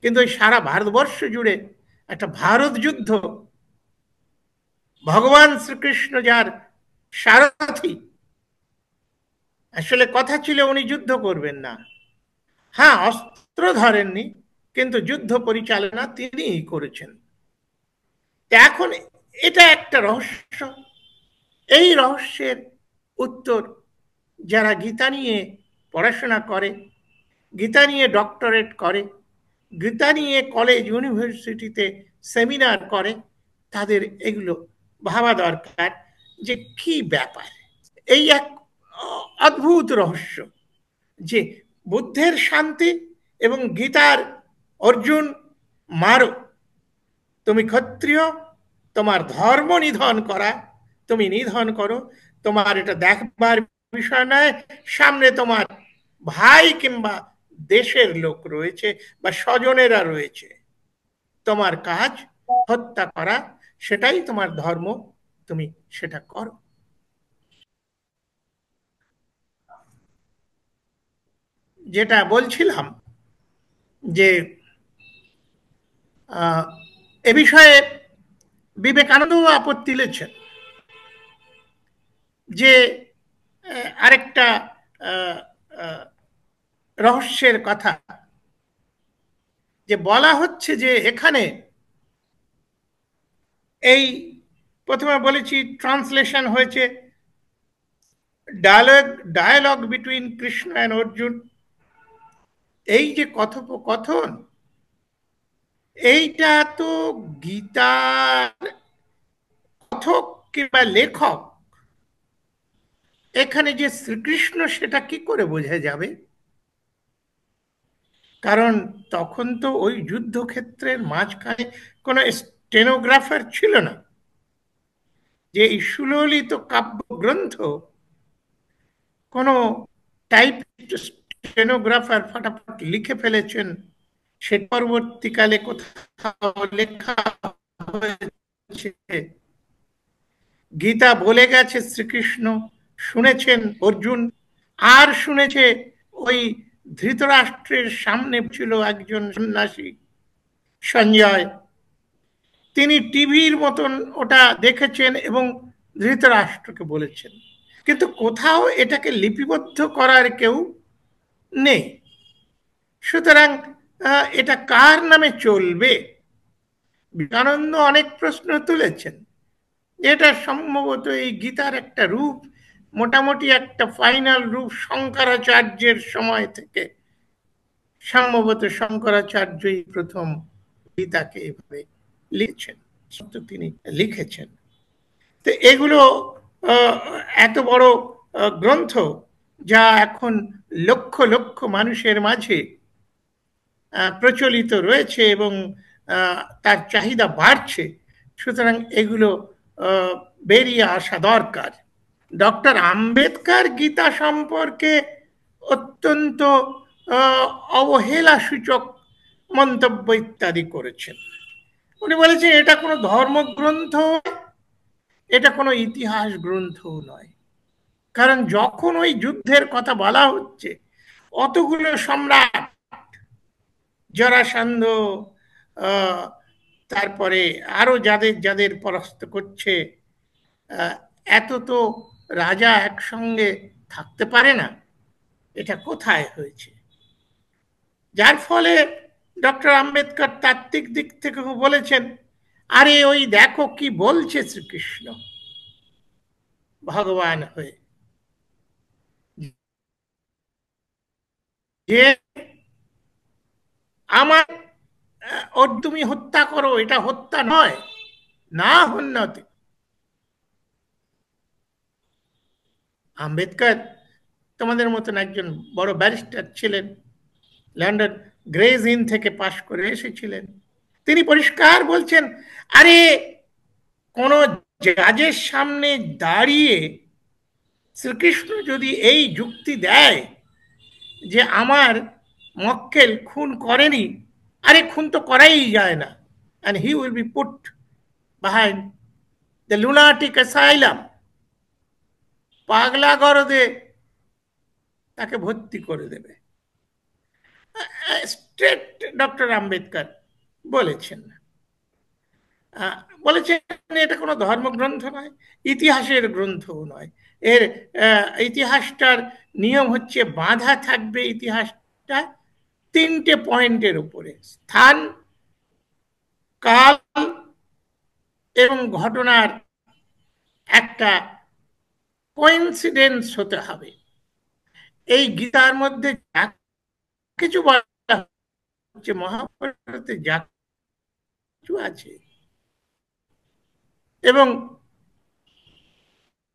কিন্তু ওই সারা ভারতবর্ষ জুড়ে একটা ভারত যুদ্ধ, ভগবান শ্রীকৃষ্ণ যার সারথি, আসলে কথা ছিল উনি যুদ্ধ করবেন না, হ্যাঁ অস্ত্র ধরেননি, কিন্তু যুদ্ধ পরিচালনা তিনিই করেছেন। এখন এটা একটা রহস্য। এই রহস্যের উত্তর যারা গীতা নিয়ে পড়াশোনা করে, গীতা নিয়ে ডক্টরেট করে, গীতা নিয়ে কলেজ ইউনিভার্সিটিতে সেমিনার করে, তাদের এগুলো ভাবা দরকার যে কি ব্যাপার। এই এক অদ্ভুত রহস্য যে বুদ্ধের শান্তি এবং গীতার অর্জুন, মারো, তুমি ক্ষত্রিয়, তোমার ধর্ম নিধন করা, তুমি নিধন করো, তোমার এটা দেখবার বিষয় নয়। সামনে তোমার ভাই কিংবা দেশের লোক রয়েছে বা স্বজনেরা রয়েছে, তোমার কাজ হত্যা করা, সেটাই তোমার ধর্ম, তুমি সেটা করো। যেটা বলছিলাম যে এ বিষয়ে বিবেকানন্দ আপত্তি তুলেছেন যে আরেকটা আহ, আহ, রহস্যের কথা, যে বলা হচ্ছে যে এখানে এই প্রথমে বলেছি ট্রান্সলেশন হয়েছে dialogue, dialogue between Krishna and Arjun. এই যে কথোপকথন, এইটা তো গীতার কথক কিংবা লেখক, এখানে যে শ্রীকৃষ্ণ সেটা কি করে বোঝা যাবে? কারণ তখন তো ওই যুদ্ধক্ষেত্রের মাঝখানে কোনো স্টেনোগ্রাফার ছিল না, যে এই সুললিত কাব্যগ্রন্থ কোনো টাইপ স্টেনোগ্রাফার ফটাফট লিখে ফেলেছেন, সে পরবর্তীকালে কোথাও লেখা হয়েছে। গীতা বলে গেছে শ্রীকৃষ্ণ, শুনেছেন অর্জুন, আর শুনেছে ওই ধৃতরাষ্ট্রের সামনে ছিল একজন সন্ন্যাসী সঞ্জয়, তিনি টিভির মতন ওটা দেখেছেন এবং ধৃতরাষ্ট্রকে বলেছেন, কিন্তু কোথাও এটাকে লিপিবদ্ধ করার কেউ নেই। সুতরাং এটা কার নামে চলবে? বিবেকানন্দ অনেক প্রশ্ন তুলেছেন। এটা সম্ভবত এই গীতার একটা রূপ, মোটামুটি একটা ফাইনাল রূপ শঙ্করাচার্যের সময় থেকে, সম্ভবত শঙ্করাচার্যই প্রথম গীতাকে এভাবে লিখছেন, তিনি লিখেছেন। তো এগুলো আহ, এত বড় গ্রন্থ, যা এখন লক্ষ লক্ষ মানুষের মাঝে প্রচলিত রয়েছে এবং তার চাহিদা বাড়ছে, সুতরাং এগুলো বেরিয়ে আসা দরকার। ডক্টর আম্বেদকর গীতা সম্পর্কে অত্যন্ত অবহেলা সূচক মন্তব্য ইত্যাদি করেছেন। উনি বলেছেন এটা কোনো ধর্মগ্রন্থ, এটা কোনো ইতিহাস গ্রন্থ নয়। কারণ যখন ওই যুদ্ধের কথা বলা হচ্ছে, অতগুলো সম্রাট, জরাসন্ধ, আহ, তারপরে আরো যাদের যাদের পরাস্ত করছে, আহ, এত তো রাজা একসঙ্গে থাকতে পারে না, এটা কোথায় হয়েছে? যার ফলে ডক্টর আম্বেদকর তাত্ত্বিক দিক থেকে বলেছেন, আরে ওই দেখো কি বলছে শ্রীকৃষ্ণ ভগবান হয়ে, যে আমার ওর তুমি হত্যা করো, এটা হত্যা নয়, না উন্নতি। আম্বেদকর তোমাদের মতন একজন বড় ব্যারিস্টার ছিলেন, লন্ডন গ্রেজ ইন থেকে পাশ করে এসেছিলেন। তিনি পরিষ্কার বলছেন, আরে কোন জাজের সামনে দাঁড়িয়ে শ্রীকৃষ্ণ যদি এই যুক্তি দেয় যে আমার মক্কেল খুন করেনি, আরে খুন তো করাই যায় না, and he will be put behind the lunatic asylum, পাগলা গরদে তাকে ভর্তি করে দেবে। স্ট্রেট ডক্টর আম্বেদকর বলেছেন। বলেছেন এটা কোনো ধর্মগ্রন্থ নয়, ইতিহাসের গ্রন্থও নয়। এর ইতিহাসটার নিয়ম হচ্ছে বাঁধা থাকবে ইতিহাসটা তিনটে পয়েন্টের উপরে: স্থান, কাল এবং ঘটনার একটা কোইন্সিডেন্স হতে হবে। এই গীতার মধ্যে যা কিছু বলা হচ্ছে, মহাভারতে যা কিছু আছে, এবং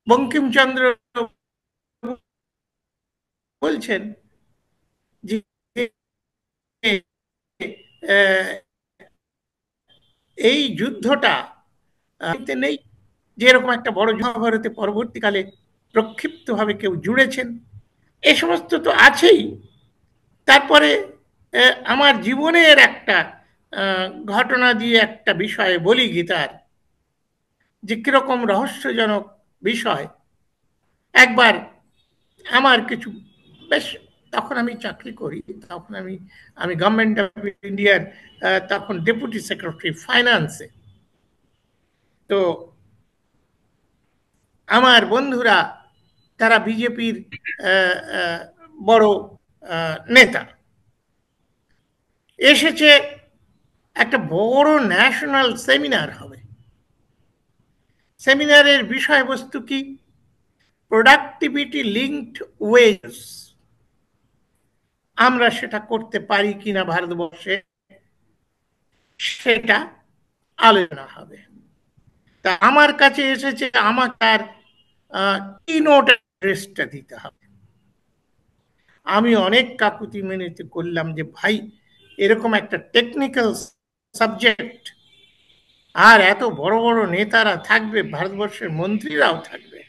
বঙ্কিমচন্দ্র বলছেন যে এই যুদ্ধটা নেই যে এরকম একটা বড় মহাভারতে পরবর্তীকালে প্রক্ষিপ্তভাবে কেউ জুড়েছেন, এ সমস্ত তো আছেই। তারপরে আমার জীবনের একটা ঘটনা দিয়ে একটা বিষয়ে বলি গীতার, যে কিরকম রহস্যজনক বিষয়। একবার আমার কিছু বেশ, তখন আমি চাকরি করি, তখন আমি গভর্নমেন্ট অফ ইন্ডিয়ার তখন ডেপুটি সেক্রেটারি ফাইন্যান্সে। তো আমার বন্ধুরা তারা বিজেপির বড় নেতা এসেছে, একটা বড় ন্যাশনাল সেমিনার হবে। সেমিনারের বিষয়বস্তু কি? Productivity linked wage. আমরা সেটা করতে পারি কিনা ভারতবর্ষে, সেটা আলোচনা হবে। তা আমার কাছে এসেছে, আমার তার কিনোট অ্যাড্রেসটা দিতে হবে। আমি অনেক কাকুতি মিনতি করলাম যে ভাই, এরকম একটা টেকনিক্যাল সাবজেক্ট, আর এত বড় বড় নেতারা থাকবে, ভারতবর্ষের মন্ত্রীরাও থাকবে,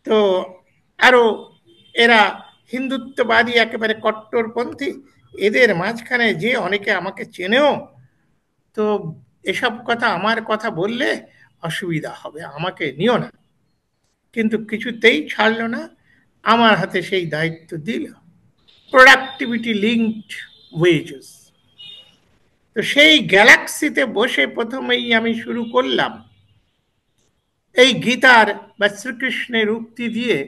তো আরো এরা হিন্দুত্ববাদী একেবারে কট্টরপন্থী, এদের মাঝখানে যে অনেকে আমাকে চেনেও, তো এসব কথা আমার কথা বললে অসুবিধা হবে, আমাকে নিও না। কিন্তু কিছুতেই ছাড়লো না, আমার হাতে সেই দায়িত্ব দিল, প্রোডাক্টিভিটি লিঙ্কড ওয়েজেস। তো সেই গ্যালাক্সিতে বসে প্রথমেই আমি শুরু করলাম এই গীতার বা শ্রীকৃষ্ণের উক্তি দিয়ে।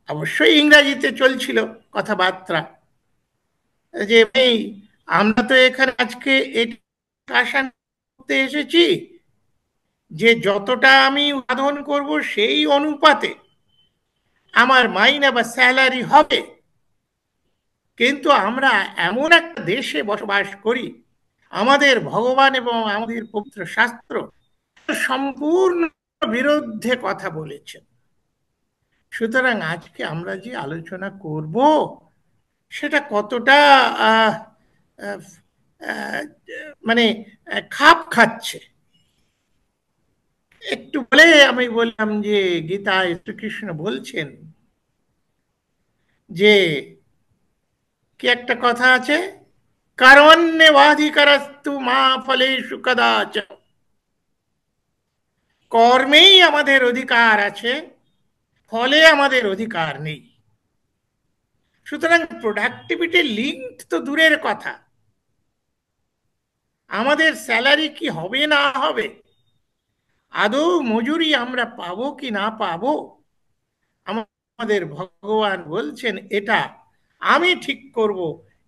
অবশ্যই ইংরাজিতে চলছিল কথাবার্তা, যে এই আমরা তো এখানে আজকে ডিসকাশন করতে এসেছি যে যতটা আমি উৎপাদন করব সেই অনুপাতে আমার মাইনে বা স্যালারি হবে। কিন্তু আমরা এমন একটা দেশে বসবাস করি, আমাদের ভগবান এবং আমাদের পবিত্র শাস্ত্র সম্পূর্ণ বিরুদ্ধে কথা বলেছেন। সুতরাং আজকে আমরা যে আলোচনা করব সেটা কতটা মানে খাপ খাচ্ছে একটু বলে আমি বললাম যে গীতায় শ্রীকৃষ্ণ বলছেন যে কি একটা কথা আছে, কারণ্যেবাধিকারস্তু মা ফলেষু কদাচন। কর্মেই আমাদের অধিকার আছে, ফলে আমাদের অধিকার নেই। সুতরাং প্রোডাক্টিভিটি লিঙ্ক তো দূরের কথা, আমাদের স্যালারি কি হবে না হবে, আদৌ মজুরি আমরা পাবো কি না পাবো, আমাদের ভগবান বলছেন এটা আমি ঠিক করব।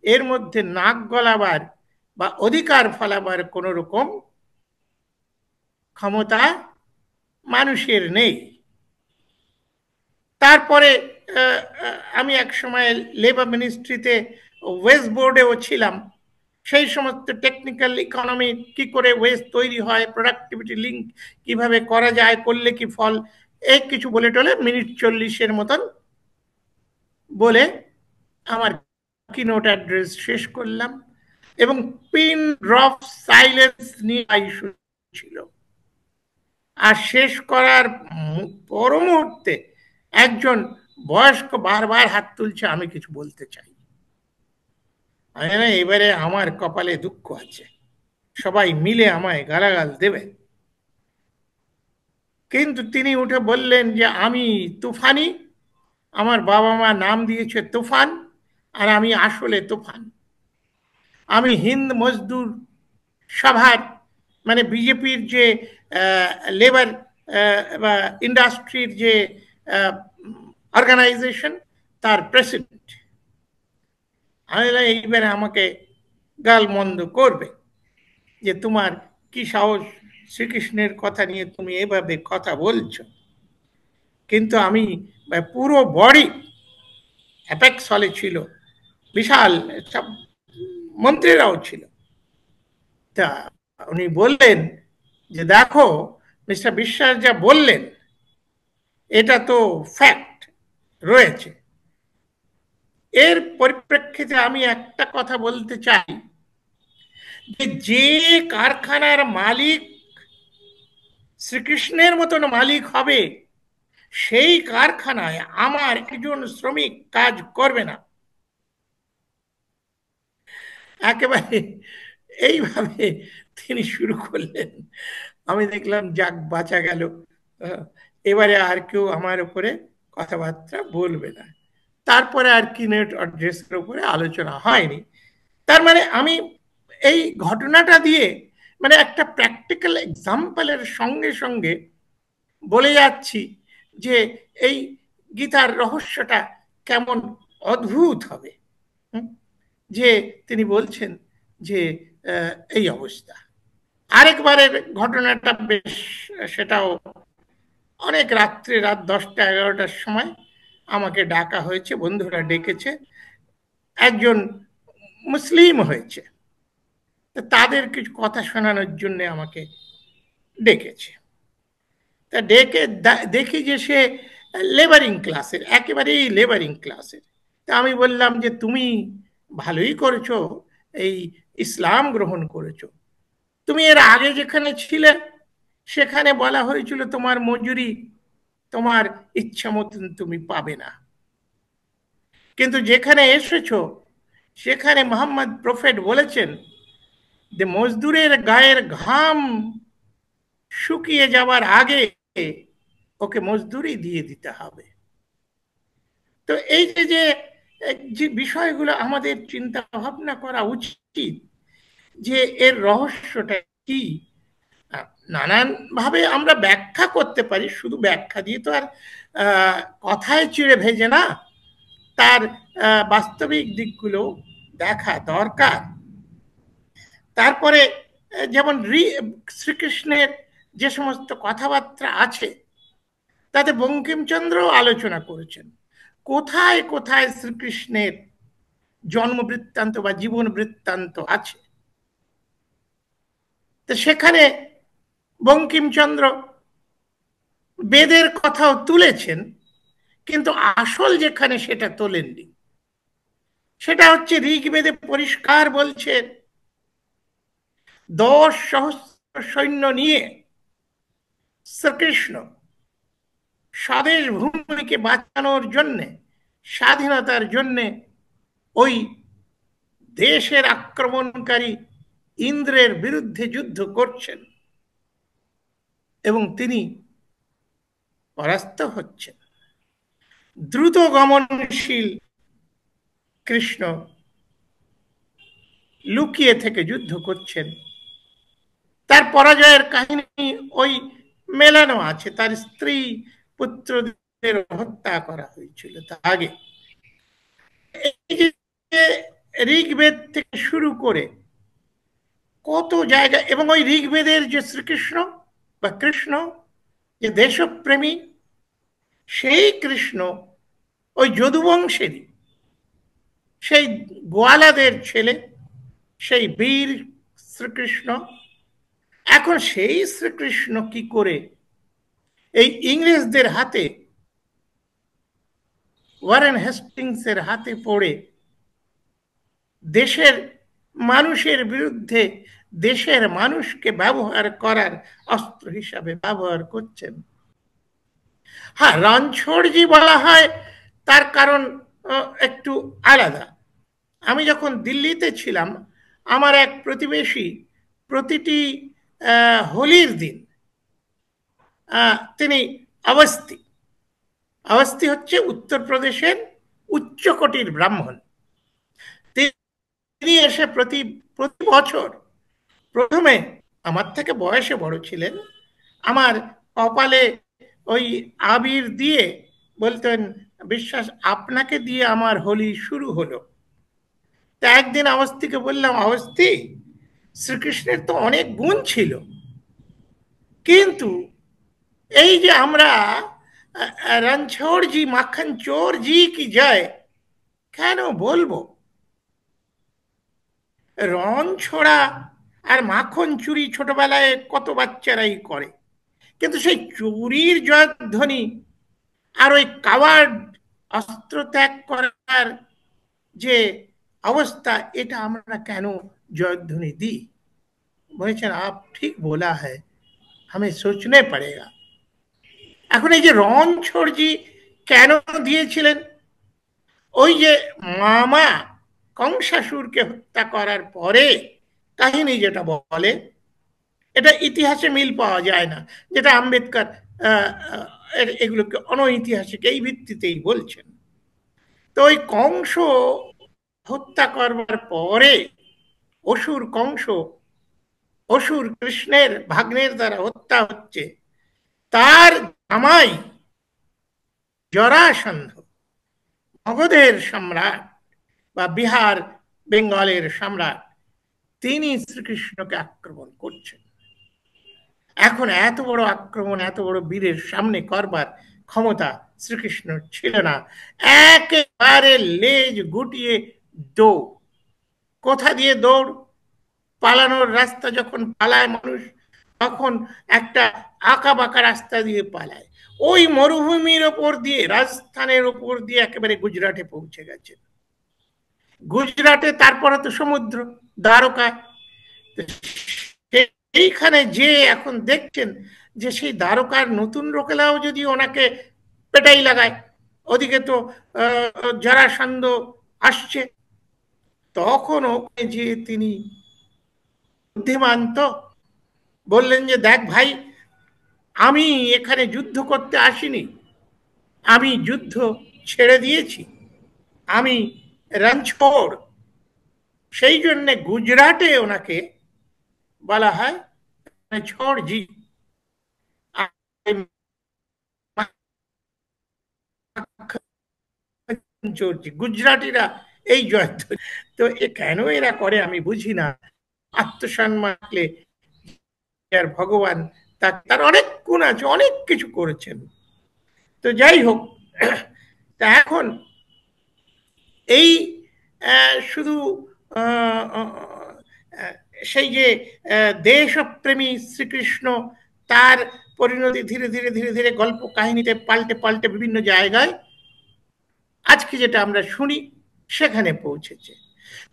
এর মধ্যে নাক গলাবার বা অধিকার ফলাবার কোন রকম ক্ষমতা মানুষের নেই। তারপরে আমি এক সময় লেবার মিনিস্ট্রিতে ওয়েস্ট বোর্ডেও ছিলাম। সেই সমস্ত টেকনিক্যাল ইকোনমি কি করে ওয়েস্ট তৈরি হয়, প্রোডাক্টিভিটি লিঙ্ক কিভাবে করা যায়, করলে কি ফল, এই কিছু বলে টলে মিনিট 40-এর মতন বলে আমার কিনোট অ্যাড্রেস শেষ করলাম এবং পিন ড্রপ সাইলেন্স নিয়ে ছিল। আর শেষ করার পর মুহূর্তে একজন বয়স্ক বারবার হাত তুলছে, আমি কিছু বলতে চাই। এবারে আমার কপালে দুঃখ আছে, সবাই মিলে আমায় গালাগাল দেবে। কিন্তু তিনি উঠে বললেন যে আমি তুফানি, আমার বাবা মা নাম দিয়েছে তুফান, আর আমি আসলে তুফান। আমি হিন্দ মজদুর সভার মানে বিজেপির যে লেবার বা ইন্ডাস্ট্রির যে অর্গানাইজেশন তার প্রেসিডেন্ট। এইবারে আমাকে গালমন্দ করবে যে তোমার কি সাহস, শ্রীকৃষ্ণের কথা নিয়ে তুমি এভাবে কথা বলছো। কিন্তু আমি পুরো বডি অ্যাপেক্স হলে ছিল, বিশাল সব মন্ত্রীরাও ছিল। তা উনি বললেন যে দেখো মিস্টার বিশ্বাস যা বললেন এটা তো ফ্যাক্ট রয়েছে। এর পরিপ্রেক্ষিতে আমি একটা কথা বলতে চাই যে কারখানার মালিক শ্রীকৃষ্ণের মতন মালিক হবে সেই কারখানায় আমার একজন শ্রমিক কাজ করবে না। একেবারে এইভাবে তিনি শুরু করলেন। আমি দেখলাম যাক বাঁচা গেল, এবারে আর কেউ আমার উপরে কথাবার্তা বলবে না। তারপরে আর কিনেট অ্যাড্রেসের উপরে আলোচনা হয়নি। তার মানে আমি এই ঘটনাটা দিয়ে মানে একটা প্র্যাকটিক্যাল এক্সাম্পলের সঙ্গে সঙ্গে বলে যাচ্ছি যে এই গীতার রহস্যটা কেমন অদ্ভুত হবে। যে তিনি বলছেন যে এই অবস্থা। আরেকবারের ঘটনাটা বেশ, সেটাও অনেক রাত্রে, রাত 10টা-11টার সময় আমাকে ডাকা হয়েছে, বন্ধুরা ডেকেছে, একজন মুসলিম হয়েছে, তাদের কিছু কথা শোনানোর জন্য আমাকে ডেকেছে। তা ডেকে দেখি যে সে লেবারিং ক্লাসের, একেবারেই লেবারিং ক্লাসের। তা আমি বললাম যে তুমি ভালোই করেছো, এই ইসলাম গ্রহণ করেছো। তুমি এর আগে যেখানে ছিলে সেখানে বলা হয়েছিল তোমার মজুরি তোমার ইচ্ছা মতন তুমি পাবে না, কিন্তু যেখানে এসেছো সেখানে মোহাম্মদ প্রফেট বলেছেন যে মজদুরের গায়ের ঘাম শুকিয়ে যাওয়ার আগে ওকে মজদুরি দিয়ে দিতে হবে। তো এই যে যে বিষয়গুলো আমাদের চিন্তা ভাবনা করা উচিত যে এর রহস্যটা কি। নানান ভাবে আমরা ব্যাখ্যা করতে পারি, শুধু ব্যাখ্যা দিয়ে তো আর কথায় চিড়ে ভেজে না, তার বাস্তবিক দিকগুলো দেখা দরকার। তারপরে যেমন শ্রীকৃষ্ণের যে সমস্ত কথাবার্তা আছে তাতে বঙ্কিমচন্দ্র আলোচনা করেছেন কোথায় কোথায় শ্রীকৃষ্ণের জন্ম বৃত্তান্ত বা জীবন বৃত্তান্ত আছে। তো সেখানে বঙ্কিমচন্দ্র বেদের কথাও তুলেছেন, কিন্তু আসল যেখানে সেটা তোলেননি। সেটা হচ্ছে ঋগ্বেদে পরিষ্কার বলছেন 10,000 সৈন্য নিয়ে শ্রীকৃষ্ণ স্বদেশ ভূমিকে বাঁচানোর জন্যে, স্বাধীনতার জন্যে ওই দেশের আক্রমণকারী ইন্দ্রের বিরুদ্ধে যুদ্ধ করছেন এবং তিনি পরাস্ত হচ্ছেন। দ্রুত গমনশীল কৃষ্ণ লুকিয়ে থেকে যুদ্ধ করছেন। তার পরাজয়ের কাহিনী ওই মেলানো আছে, তার স্ত্রী পুত্রদের হত্যা করা হয়েছিল তার আগে। এই যে ঋগ্বেদ থেকে শুরু করে কত জায়গা, এবং ওই ঋগ্বেদের যে শ্রীকৃষ্ণ বা কৃষ্ণ যে দেশপ্রেমী, সেই কৃষ্ণ ওই যদুবংশেরই সেই গোয়ালাদের ছেলে, সেই বীর শ্রীকৃষ্ণ। এখন সেই শ্রীকৃষ্ণ কি করে এই ইংরেজদের হাতে, ওয়ারেন হেস্টিংসের হাতে পড়ে দেশের মানুষের বিরুদ্ধে দেশের মানুষকে ব্যবহার করার অস্ত্র হিসাবে ব্যবহার করছেন। হ্যাঁ, রণছোড়জি বলা হয়, তার কারণ একটু আলাদা। আমি যখন দিল্লিতে ছিলাম, আমার এক প্রতিবেশী প্রতিটি হোলির দিন তিনি অবস্থি, অবস্থি হচ্ছে উত্তরপ্রদেশের উচ্চকোটির ব্রাহ্মণ। তিনি এসে প্রতি প্রতি বছর প্রথমে আমার থেকে বয়সে বড় ছিলেন, আমার কপালে ওই আবির দিয়ে বলতেন, বিশ্বাস আপনাকে দিয়ে আমার হোলি শুরু হলো। তা একদিন অবস্থিকে বললাম, অবস্থি, শ্রীকৃষ্ণের তো অনেক গুণ ছিল, কিন্তু এই যে আমরা রণছোড় জি মাখন চোর জি কি জয় কেন বলবো? রণ ছোড়া আর মাখন চুরি ছোটবেলায় কত বাচ্চারাই করে, কিন্তু সেই চুরির জয়ধ্বনি আর ওই কাওয়ার্ড অস্ত্র ত্যাগ করার যে অবস্থা, এটা আমরা কেন জয়ধ্বনি দিই? বলেছেন, আপ ঠিক বলা হ্যায়, हमें सोचने पड़ेगा। এখন এই যে রণছোড়জি কেন দিয়েছিলেন? ওই যে মামা কংসাসুরকে হত্যা করার পরে কাহিনী যেটা বলে, এটা ইতিহাসে মিল পাওয়া যায় না, যেটা আম্বেদকর এগুলোকে অনৈতিহাসিক এই ভিত্তিতেই বলছেন। তো ওই কংস হত্যা করবার পরে অসুর কংস, অসুর কৃষ্ণের ভাগ্নের দ্বারা হত্যা হচ্ছে, তার জামাই জরাসন্ধ, মগধের সম্রাট বা বিহার বেঙ্গলের সম্রাট, তিনি শ্রীকৃষ্ণকে আক্রমণ করছেন। এখন এত বড় আক্রমণ এত বড় বীরের সামনে করবার ক্ষমতা শ্রীকৃষ্ণর ছিল না। একেবারে লেজ গুটিয়ে দৌড়। কোথা দিয়ে দৌড়? পালানোর রাস্তা যখন পালায় মানুষ, তখন একটা আঁকা বাঁকা রাস্তা দিয়ে পালায়। ওই মরুভূমির ওপর দিয়ে, রাজস্থানের ওপর দিয়ে একেবারে গুজরাটে পৌঁছে গেছে। গুজরাটে তারপরে তো সমুদ্র, দ্বারকা। এইখানে যে এখন দেখছেন যে সেই দ্বারকার নতুন লোকেরাও যদি ওনাকে পেটাই লাগায়, ওদিকে তো জরাসন্ধ আসছে, তখন ওকে যে তিনি বুদ্ধিমান তো বললেন যে, দেখ ভাই, আমি এখানে যুদ্ধ করতে আসিনি, আমি যুদ্ধ ছেড়ে দিয়েছি, আমি রণছোড়। সেই জন্য গুজরাটে ওনাকে বলা হয় রণছোড় জি। গুজরাটিরা এই জয়ধ্বনি, তো এ কেন এরা করে আমি বুঝি না। আত্মসম্মানলে আর ভগবান তার অনেক গুণ আছে, অনেক কিছু করেছেন। তো যাই হোক, তা এখন এই শুধু সেই যে দেশপ্রেমী শ্রীকৃষ্ণ, তার পরিণতি ধীরে ধীরে ধীরে ধীরে গল্প কাহিনীতে পাল্টে পাল্টে বিভিন্ন জায়গায় আজকে যেটা আমরা শুনি সেখানে পৌঁছেছে।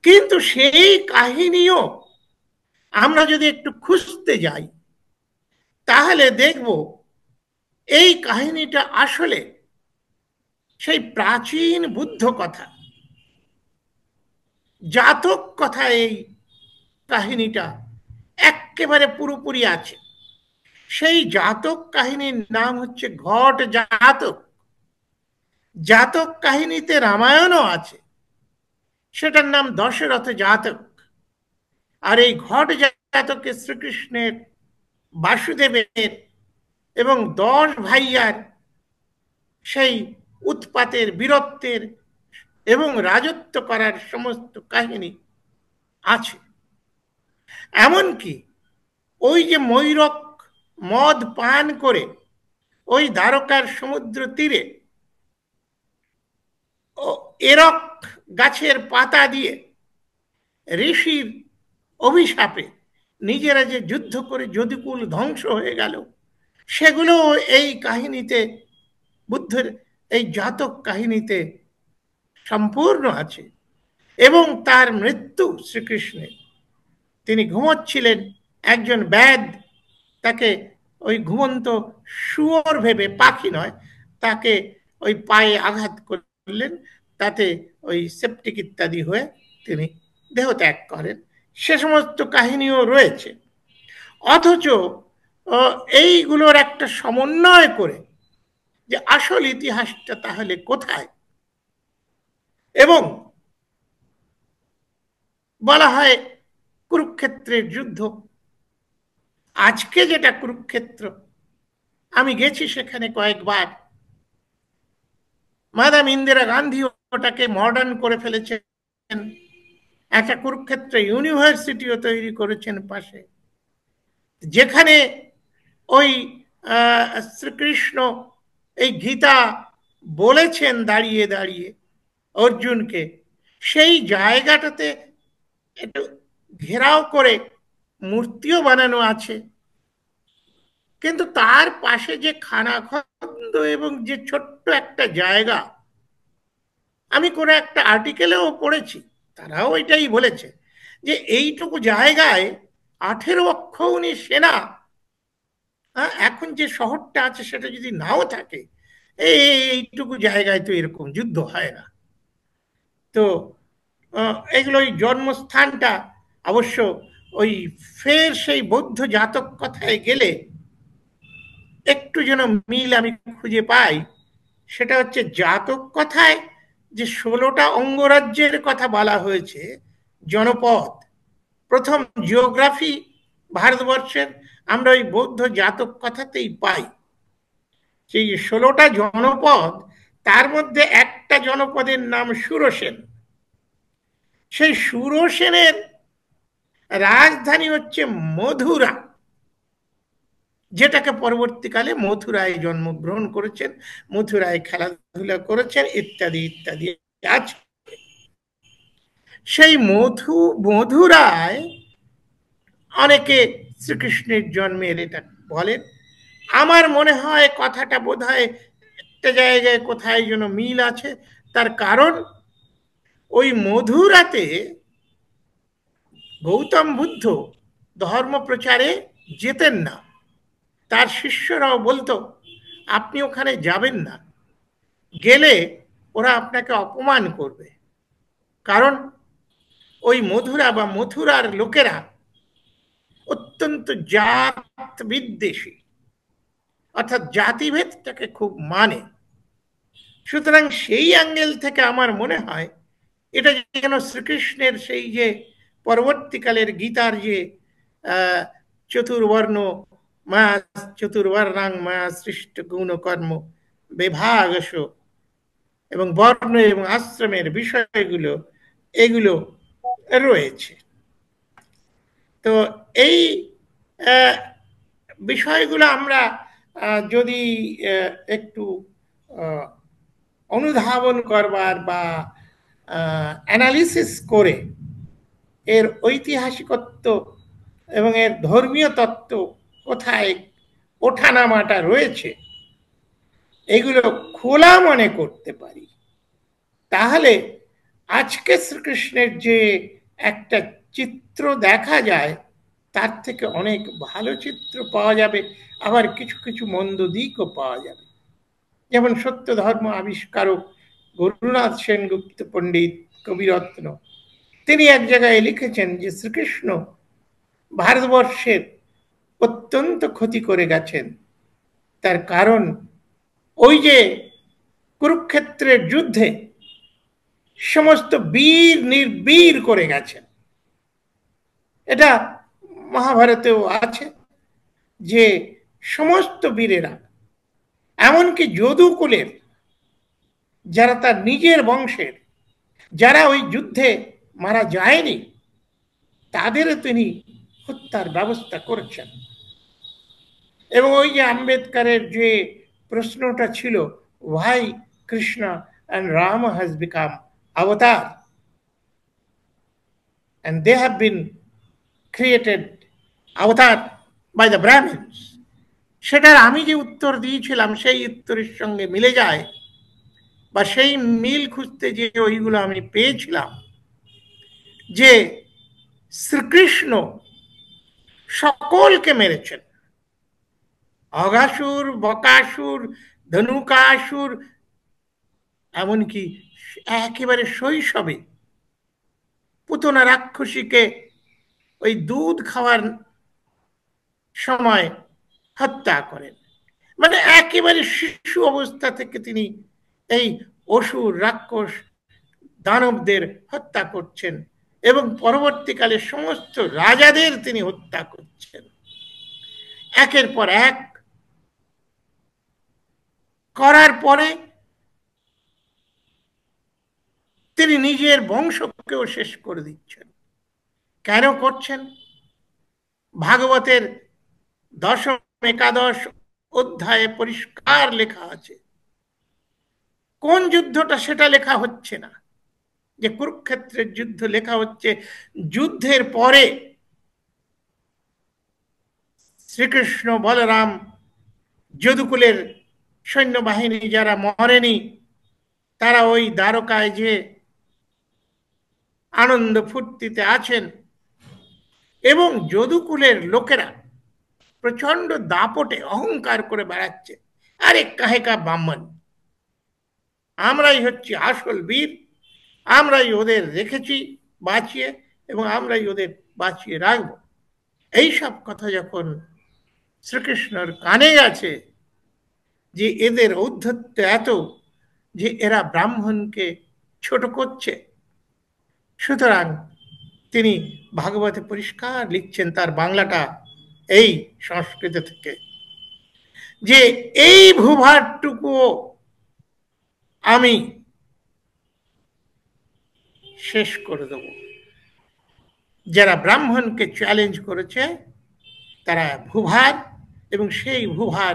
কিন্তু সেই কাহিনীও আমরা যদি একটু খুঁজতে যাই, তাহলে দেখব এই কাহিনীটা আসলে সেই প্রাচীন বুদ্ধ কথা, জাতক কথা। এই কাহিনীটা একেবারে পুরোপুরি আছে। সেই জাতক কাহিনীর নাম হচ্ছে ঘট জাতক। জাতক কাহিনীতে রামায়ণও আছে, সেটার নাম দশরথ জাতক। আর এই ঘট জাতকে শ্রীকৃষ্ণের, বাসুদেবের এবং 10 ভাইয়ার সেই উৎপাতের, বীরত্বের এবং রাজত্ব করার সমস্ত কাহিনী আছে। এমনকি ওই যে ময়ূরক মদ পান করে ওই দ্বারকার সমুদ্র তীরে এরক গাছের পাতা দিয়ে ঋষির অভিশাপে নিজেরা যে যুদ্ধ করে যদুকুল ধ্বংস হয়ে গেল, সেগুলো এই কাহিনীতে, বুদ্ধের এই জাতক কাহিনীতে সম্পূর্ণ আছে। এবং তার মৃত্যু শ্রীকৃষ্ণের, তিনি ঘুমোচ্ছিলেন, একজন ব্যাদ তাকে ওই ঘুমন্ত শুয়োর ভেবে, পাখি নয়, তাকে ওই পায়ে আঘাত করলেন, তাতে ওই সেপটিক ইত্যাদি হয়ে তিনি দেহত্যাগ করেন। সে সমস্ত কাহিনীও রয়েছে। অথচ এইগুলোর একটা সমন্বয় করে যে আসল ইতিহাসটা তাহলে কোথায়, এবং বলা হয় কুরুক্ষেত্রের যুদ্ধ। আজকে যেটা কুরুক্ষেত্র, আমি গেছি সেখানে কয়েকবার। মাদাম ইন্দিরা গান্ধী ওটাকে মডার্ন করে ফেলেছেন, একটা কুরুক্ষেত্র ইউনিভার্সিটিও তৈরি করেছেন পাশে, যেখানে ওই শ্রীকৃষ্ণ এই গীতা বলেছেন দাঁড়িয়ে দাঁড়িয়ে অর্জুনকে। সেই জায়গাটাতে একটু ঘেরাও করে মূর্তিও বানানো আছে, কিন্তু তার পাশে যে খানাখন্দ এবং যে ছোট্ট একটা জায়গা, আমি কোনো একটা আর্টিকেলেও পড়েছি, তারাও এটাই বলেছে যে এইটুকু জায়গায় 18 অক্ষৌণী সেনা, এখন যে শহরটা আছে সেটা যদি নাও থাকে, এইটুকু জায়গায় তো এরকম যুদ্ধ হয় না। তো এগুলো ওই জন্মস্থানটা অবশ্য ওই ফের সেই বৌদ্ধ জাতক কথায় গেলে একটু যেন মিল আমি খুঁজে পাই। সেটা হচ্ছে জাতক কথায় যে 16টা অঙ্গরাজ্যের কথা বলা হয়েছে, জনপদ, প্রথম জিওগ্রাফি ভারতবর্ষের আমরা ওই বৌদ্ধ জাতক কথাতেই পাই। সেই 16টা জনপদ, তার মধ্যে একটা জনপদের নাম সুরসেন। সেই সুরসেনের রাজধানী হচ্ছে মধুরা, যেটাকে পরবর্তীকালে মথুরায় জন্মগ্রহণ করেছেন, মথুরায় খেলাধুলা করেছেন, ইত্যাদি ইত্যাদি আছে। সেই মধুরায় অনেকে শ্রীকৃষ্ণের জন্মের এটা বলেন। আমার মনে হয় কথাটা বোধহয় একটা জায়গায় কোথায় যেন মিল আছে। তার কারণ ওই মধুরাতে গৌতম বুদ্ধ ধর্ম প্রচারে যেতেন না। তার শিষ্যরাও বলতো আপনি ওখানে যাবেন না, গেলে ওরা আপনাকে অপমান করবে। কারণ ওই মধুরা বা মথুরার লোকেরা অত্যন্ত জাত বিদ্বেষী, অর্থাৎ জাতিভেদটাকে খুব মানে। সুতরাং সেই অ্যাঙ্গেল থেকে আমার মনে হয় এটা যেন শ্রীকৃষ্ণের সেই যে পরবর্তীকালের গীতার যে চতুর্বর্ণ মা চতুর্বর্ণাং মা সৃষ্ট গুণ কর্ম বিভাগস, এবং বর্ণ এবং আশ্রমের বিষয়গুলো এগুলো রয়েছে। তো এই বিষয়গুলো আমরা যদি একটু অনুধাবন করবার বা অ্যানালিসিস করে এর ঐতিহাসিকত্ব এবং এর ধর্মীয় তত্ত্ব কোথায় ওঠানামাটা রয়েছে, এগুলো খোলা মনে করতে পারি, তাহলে আজকে শ্রীকৃষ্ণের যে একটা চিত্র দেখা যায় তার থেকে অনেক ভালো চিত্র পাওয়া যাবে, আবার কিছু কিছু মন্দ দিকও পাওয়া যাবে। যেমন সত্য ধর্ম আবিষ্কারক গুরুনাথ সেনগুপ্ত পণ্ডিত কবিরত্ন, তিনি এক জায়গায় লিখেছেন যে শ্রীকৃষ্ণ ভারতবর্ষের অত্যন্ত ক্ষতি করে গেছেন। তার কারণ ওই যে কুরুক্ষেত্রের যুদ্ধে সমস্ত বীর নির্বীর করে গেছেন। এটা মহাভারতেও আছে যে সমস্ত বীরেরা, এমনকি যদুকুলের যারা তার নিজের বংশের, যারা ওই যুদ্ধে মারা যায়নি, তাদেরও তিনি হত্যার ব্যবস্থা করেছেন। এবং ওই যে আম্বেদকরের যে প্রশ্নটা ছিল, why Krishna and Rama has become avatar and they have been created avatar by the Brahmins, সেটার আমি যে উত্তর দিয়েছিলাম সেই উত্তরের সঙ্গে মিলে যায়, বা সেই মিল খুঁজতে যে ওইগুলো আমি পেয়েছিলাম, যে শ্রীকৃষ্ণ সকলকে মেরেছেন, অঘাসুর, বকাসুর, ধনুকাসুর, এমনকি একেবারে শৈশবে পুতনা রাক্ষসীকে ওই দুধ খাওয়ার সময় হত্যা করেন। মানে একেবারে শিশু অবস্থা থেকে তিনি এই অসুর, রাক্ষস, দানবদের হত্যা করছেন এবং পরবর্তীকালে সমস্ত রাজাদের তিনি হত্যা করছেন একের পর এক। করার পরে তিনি নিজের বংশকেও শেষ করে দিচ্ছেন। কেন করছেন? ভাগবতের দশম একাদশ অধ্যায়ে পরিষ্কার লেখা আছে। কোন যুদ্ধটা সেটা লেখা হচ্ছে না, যে কুরুক্ষেত্রের যুদ্ধ লেখা হচ্ছে যুদ্ধের পরে শ্রীকৃষ্ণ, বলরাম, যদুকুলের সৈন্যবাহিনী যারা মরেনি তারা ওই দ্বারকায় যে আনন্দ ফুর্তিতে আছেন, এবং যদুকুলের লোকেরা প্রচন্ড দাপটে অহংকার করে বেড়াচ্ছে, আরে কাহেকা ব্রাহ্মণ, আমরাই হচ্ছি আসল বীর, আমরাই ওদের রেখেছি বাঁচিয়ে এবং আমরাই ওদের বাঁচিয়ে রাখব। এইসব কথা যখন শ্রীকৃষ্ণর কানে গেছে যে এদের ঔদ্ধত্য এত যে এরা ব্রাহ্মণকে ছোট করছে, সুতরাং তিনি ভাগবতে পরিষ্কার লিখছেন, তার বাংলাটা এই সংস্কৃত থেকে, যে এই ভূভারটুকুও আমি শেষ করে দেব। যারা ব্রাহ্মণকে চ্যালেঞ্জ করেছে তারা ভূভার, এবং সেই ভূভার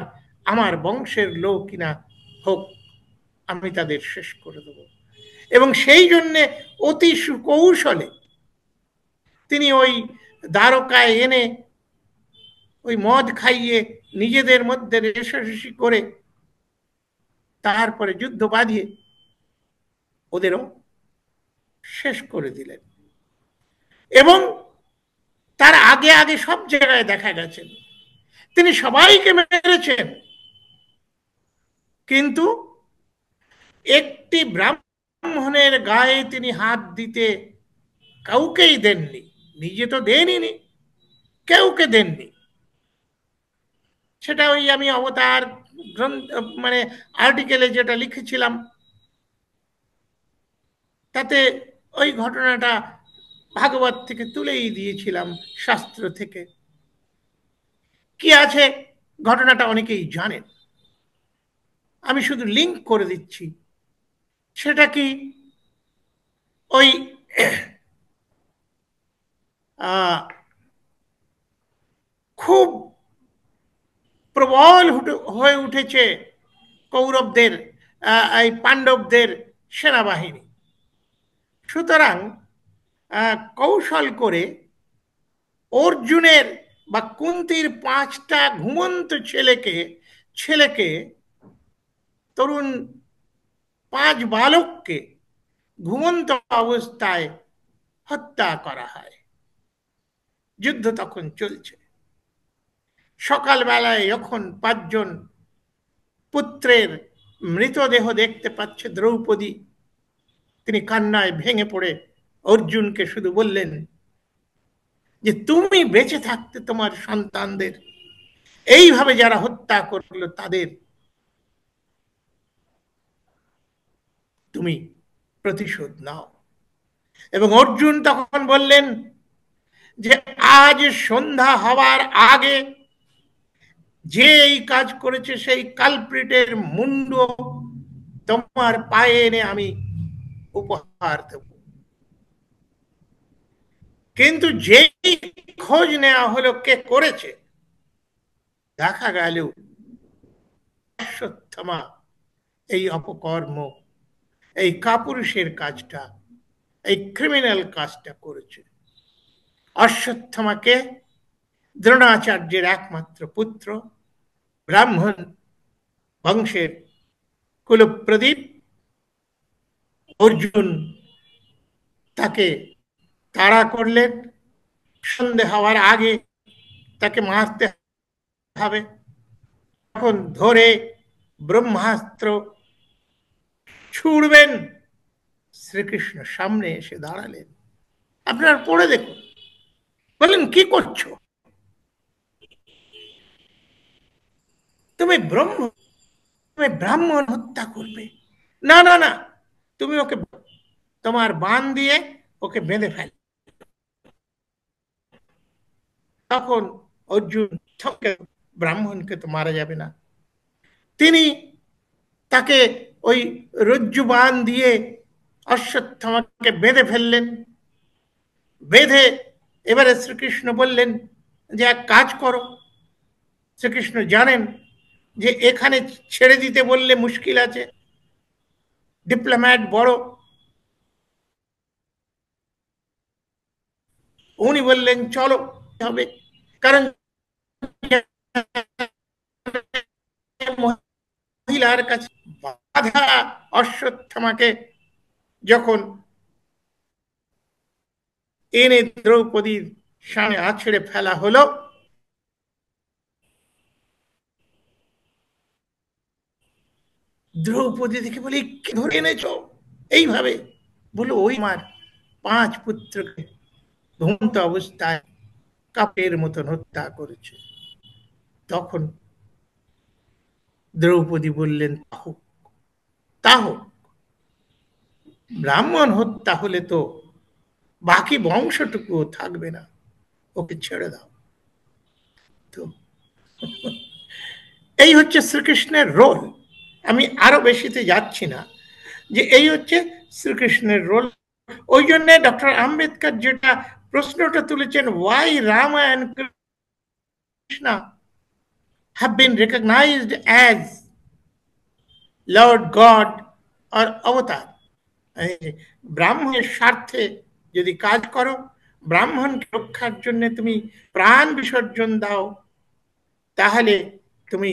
আমার বংশের লোক কিনা হোক, আমি তাদের শেষ করে দেব। এবং সেই জন্যে অতি সুকৌশলে তিনি ওই দ্বারকায় এনে ওই মদ খাইয়ে নিজেদের মধ্যে রেষারেষি করে তারপরে যুদ্ধ বাঁধিয়ে ওদেরও শেষ করে দিলেন। এবং তার আগে আগে সব জায়গায় দেখা গেছেন তিনি সবাইকে মেরেছেন, কিন্তু একটি ব্রাহ্মণের গায়ে তিনি হাত দিতে কাউকেই দেননি, নিজে তো দেননি, কেউকে দেননি। সেটা ওই আমি অবতার গ্রন্থ মানে আর্টিকেলে যেটা লিখেছিলাম তাতে ওই ঘটনাটা ভাগবত থেকে তুলেই দিয়েছিলাম, শাস্ত্র থেকে। কি আছে ঘটনাটা অনেকেই জানেন, আমি শুধু লিঙ্ক করে দিচ্ছি। সেটা কি, ওই খুব প্রবল হয়ে উঠেছে কৌরবদের, এই পাণ্ডবদের সেনাবাহিনী। সুতরাং কৌশল করে অর্জুনের বা কুন্তির 5টা ঘুমন্ত ছেলেকে তরুণ 5 বালককে ঘুমন্ত অবস্থায় হত্যা করা হয়। যুদ্ধ তখন চলছে। সকালবেলায় যখন 5 জন পুত্রের মৃতদেহ দেখতে পাচ্ছে দ্রৌপদী, তিনি কান্নায় ভেঙে পড়ে অর্জুনকে শুধু বললেন যে তুমি বেঁচে থাকতে তোমার সন্তানদের এইভাবে যারা হত্যা করলো তাদের তুমি প্রতিশোধ নাও। এবং অর্জুন তখন বললেন যে আজ সন্ধ্যা হওয়ার আগে যে এই কাজ করেছে সেই কালপ্রিটের মুন্ড তোমার পায়ে এনে আমি উপহার দেব। কিন্তু যেই খোঁজ নেওয়া হলো কে করেছে, দেখা গেল অশ্বত্থামা এই অপকর্ম, এই কাপুরুষের কাজটা, এই ক্রিমিনাল কাজটা করেছে। অশ্বত্থামাকে দ্রোণাচার্যের একমাত্র পুত্র, ব্রাহ্মণ বংশের কুলপ্রদীপ অর্জুন তাকে তাড়া করলেন। সন্ধে হওয়ার আগে তাকে মারতে হবে। তখন ধরে ব্রহ্মাস্ত্র ছুড়বেন, শ্রীকৃষ্ণ সামনে এসে দাঁড়ালেন। আপনারা পড়ে দেখুন। বললেন, কি করছো তুমি? তুমি ব্রাহ্মণ হত্যা করবে? না না না, তুমি ওকে তোমার বাণ দিয়ে ওকে বেঁধে ফেল। তখন অর্জুন, ব্রাহ্মণকে তো মারা যাবে না। তিনি তাকে ওই রজ্জু বাণ দিয়ে অশ্বত্থামাকে বেঁধে ফেললেন। বেঁধে এবারে শ্রীকৃষ্ণ বললেন যে এক কাজ করো। শ্রীকৃষ্ণ জানেন যে এখানে ছেড়ে দিতে বললে মুশকিল আছে, ডিপ্লোম্যাট বড়। উনি বললেন চলো হবে, কারণ মহিলার কাছে বাধা অশ্বত্থামাকে যখন এনে দ্রৌপদীর সামনে আছড়ে ফেলা হলো, দ্রৌপদী দেখে বলে, কি ধরে এনেছো এইভাবে? বলো, ওই আমার 5 পুত্রকে ঘুমন্ত অবস্থায় কাপের মতন হত্যা করেছে। তখন দ্রৌপদী বললেন, তা হোক, ব্রাহ্মণ হত্যা হলে তো বাকি বংশটুকুও থাকবে না, ওকে ছেড়ে দাও। তো এই হচ্ছে শ্রীকৃষ্ণের রোল। আমি আরো বেশিতে যাচ্ছি না, যে এই হচ্ছে শ্রীকৃষ্ণের রোল। ওই জন্য ডক্টর আম্বেদকর যেটা প্রশ্নটা তুলেছেন, why Ram and Krishna have been recognized as lord god আর অবতার। ব্রাহ্মণের স্বার্থে যদি কাজ করো, ব্রাহ্মণকে রক্ষার জন্য তুমি প্রাণ বিসর্জন দাও, তাহলে তুমি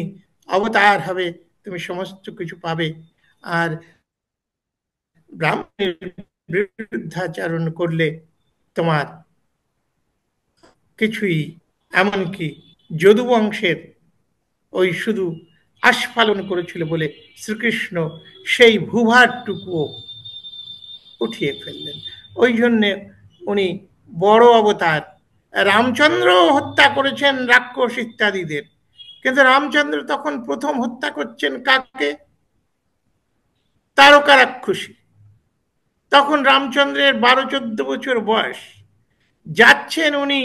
অবতার হবে, তুমি সমস্ত কিছু পাবে। আর ব্রাহ্মণের বিরুদ্ধাচরণ করলে তোমার কিছুই, এমনকি যদুবংশের ওই শুধু আস্ফালন করেছিল বলে শ্রীকৃষ্ণ সেই ভূভারটুকুও উঠিয়ে ফেললেন। ওই জন্যে উনি বড় অবতার। রামচন্দ্র হত্যা করেছেন রাক্ষস ইত্যাদিদের, কিন্তু রামচন্দ্র তখন প্রথম হত্যা করছেন কাকে? তারকা রাক্ষসী। তখন রামচন্দ্রের 12-14 বছর বয়স। যাচ্ছেন উনি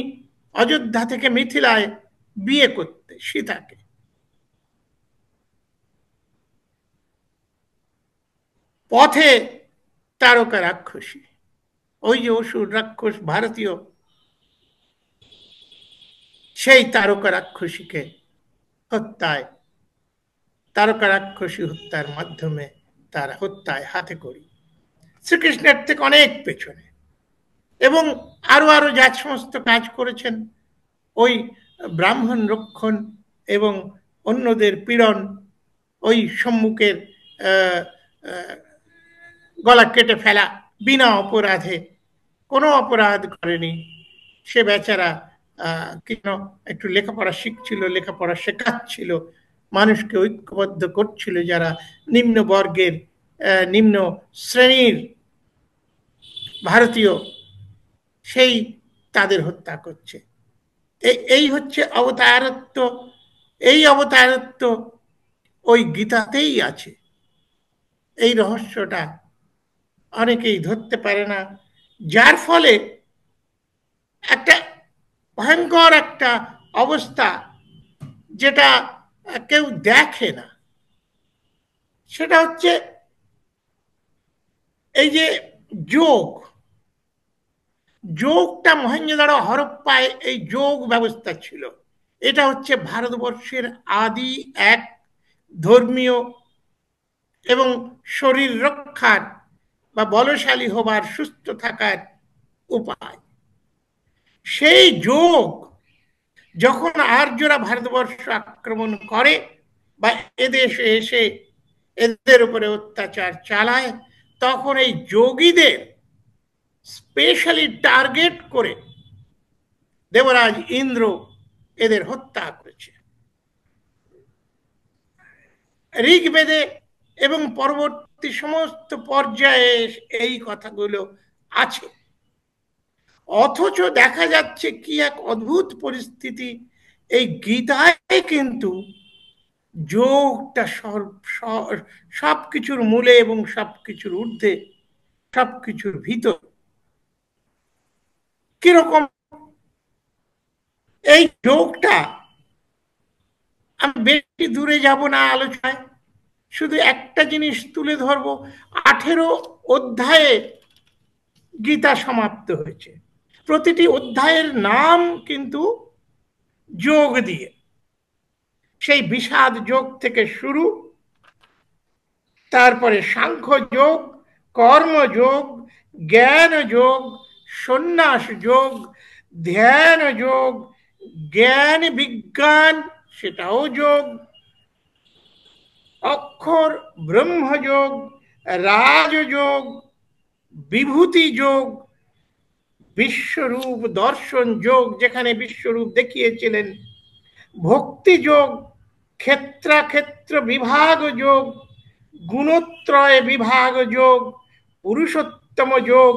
অযোধ্যা থেকে মিথিলায় বিয়ে করতে সীতাকে। পথে তারকা রাক্ষসী, ওই যে অসুর রাক্ষস ভারতীয়, সেই তারকা রাক্ষসীকে হত্যায়, তারকা রাক্ষসী হত্যার মাধ্যমে তার হত্যায় হাতে করি। শ্রীকৃষ্ণের থেকে অনেক পেছনে, এবং আরো আরো যা সমস্ত কাজ করেছেন, ওই ব্রাহ্মণ রক্ষণ এবং অন্যদের পীড়ন, ওই সম্মুখের গলা কেটে ফেলা বিনা অপরাধে, কোনো অপরাধ করেনি সে বেচারা। কেন একটু লেখাপড়া শিখছিল, লেখাপড়া শেখাচ্ছিল, মানুষকে ঐক্যবদ্ধ করছিল যারা নিম্ন বর্গের, নিম্ন শ্রেণীর ভারতীয়, সেই তাদের হত্যা করছে। এই হচ্ছে অবতারত্ব। এই অবতারত্ব ওই গীতাতেই আছে। এই রহস্যটা অনেকেই ধরতে পারে না, যার ফলে একটা ভয়ঙ্কর একটা অবস্থা, যেটা কেউ দেখে না, সেটা হচ্ছে এই যে যোগ, যোগটা মহেঞ্জোদারো হরপ্পায় এই যোগ ব্যবস্থা ছিল। এটা হচ্ছে ভারতবর্ষের আদি এক ধর্মীয় এবং শরীর রক্ষার বা বলশালী হবার, সুস্থ থাকার উপায়। সেই যোগ যখন আর্যরা ভারতবর্ষ আক্রমণ করে বা এদেশে এসে এদের উপরে অত্যাচার চালায়, তখন এই যোগীদের স্পেশালি টার্গেট করে দেবরাজ ইন্দ্র এদের হত্যা করেছে। ঋগ্বেদে এবং পরবর্তী সমস্ত পর্যায়ে এই কথাগুলো আছে। অথচ দেখা যাচ্ছে কি এক অদ্ভুত পরিস্থিতি, এই গীতায় কিন্তু যোগটা সবকিছুর মূলে এবং সবকিছুর ঊর্ধ্বে, সবকিছুর ভিতর। কিরকম এই যোগটা? আমি বেশি দূরে যাব না আলোচনায়, শুধু একটা জিনিস তুলে ধরবো। 18 অধ্যায়ে গীতা সমাপ্ত হয়েছে। প্রতিটি অধ্যায়ের নাম কিন্তু যোগ দিয়ে। সেই বিষাদ যোগ থেকে শুরু, তারপরে সাংখ্য যোগ, কর্মযোগ, জ্ঞান যোগ, সন্ন্যাস যোগ, ধ্যান যোগ, জ্ঞান বিজ্ঞান সেটাও যোগ, অক্ষর ব্রহ্মযোগ, রাজযোগ, বিভূতি যোগ, বিশ্বরূপ দর্শন যোগ যেখানে বিশ্বরূপ দেখিয়েছিলেন, ভক্তি যোগ, ক্ষেত্রাক্ষেত্র বিভাগ যোগ, গুণত্রয় বিভাগ যোগ, পুরুষোত্তম যোগ।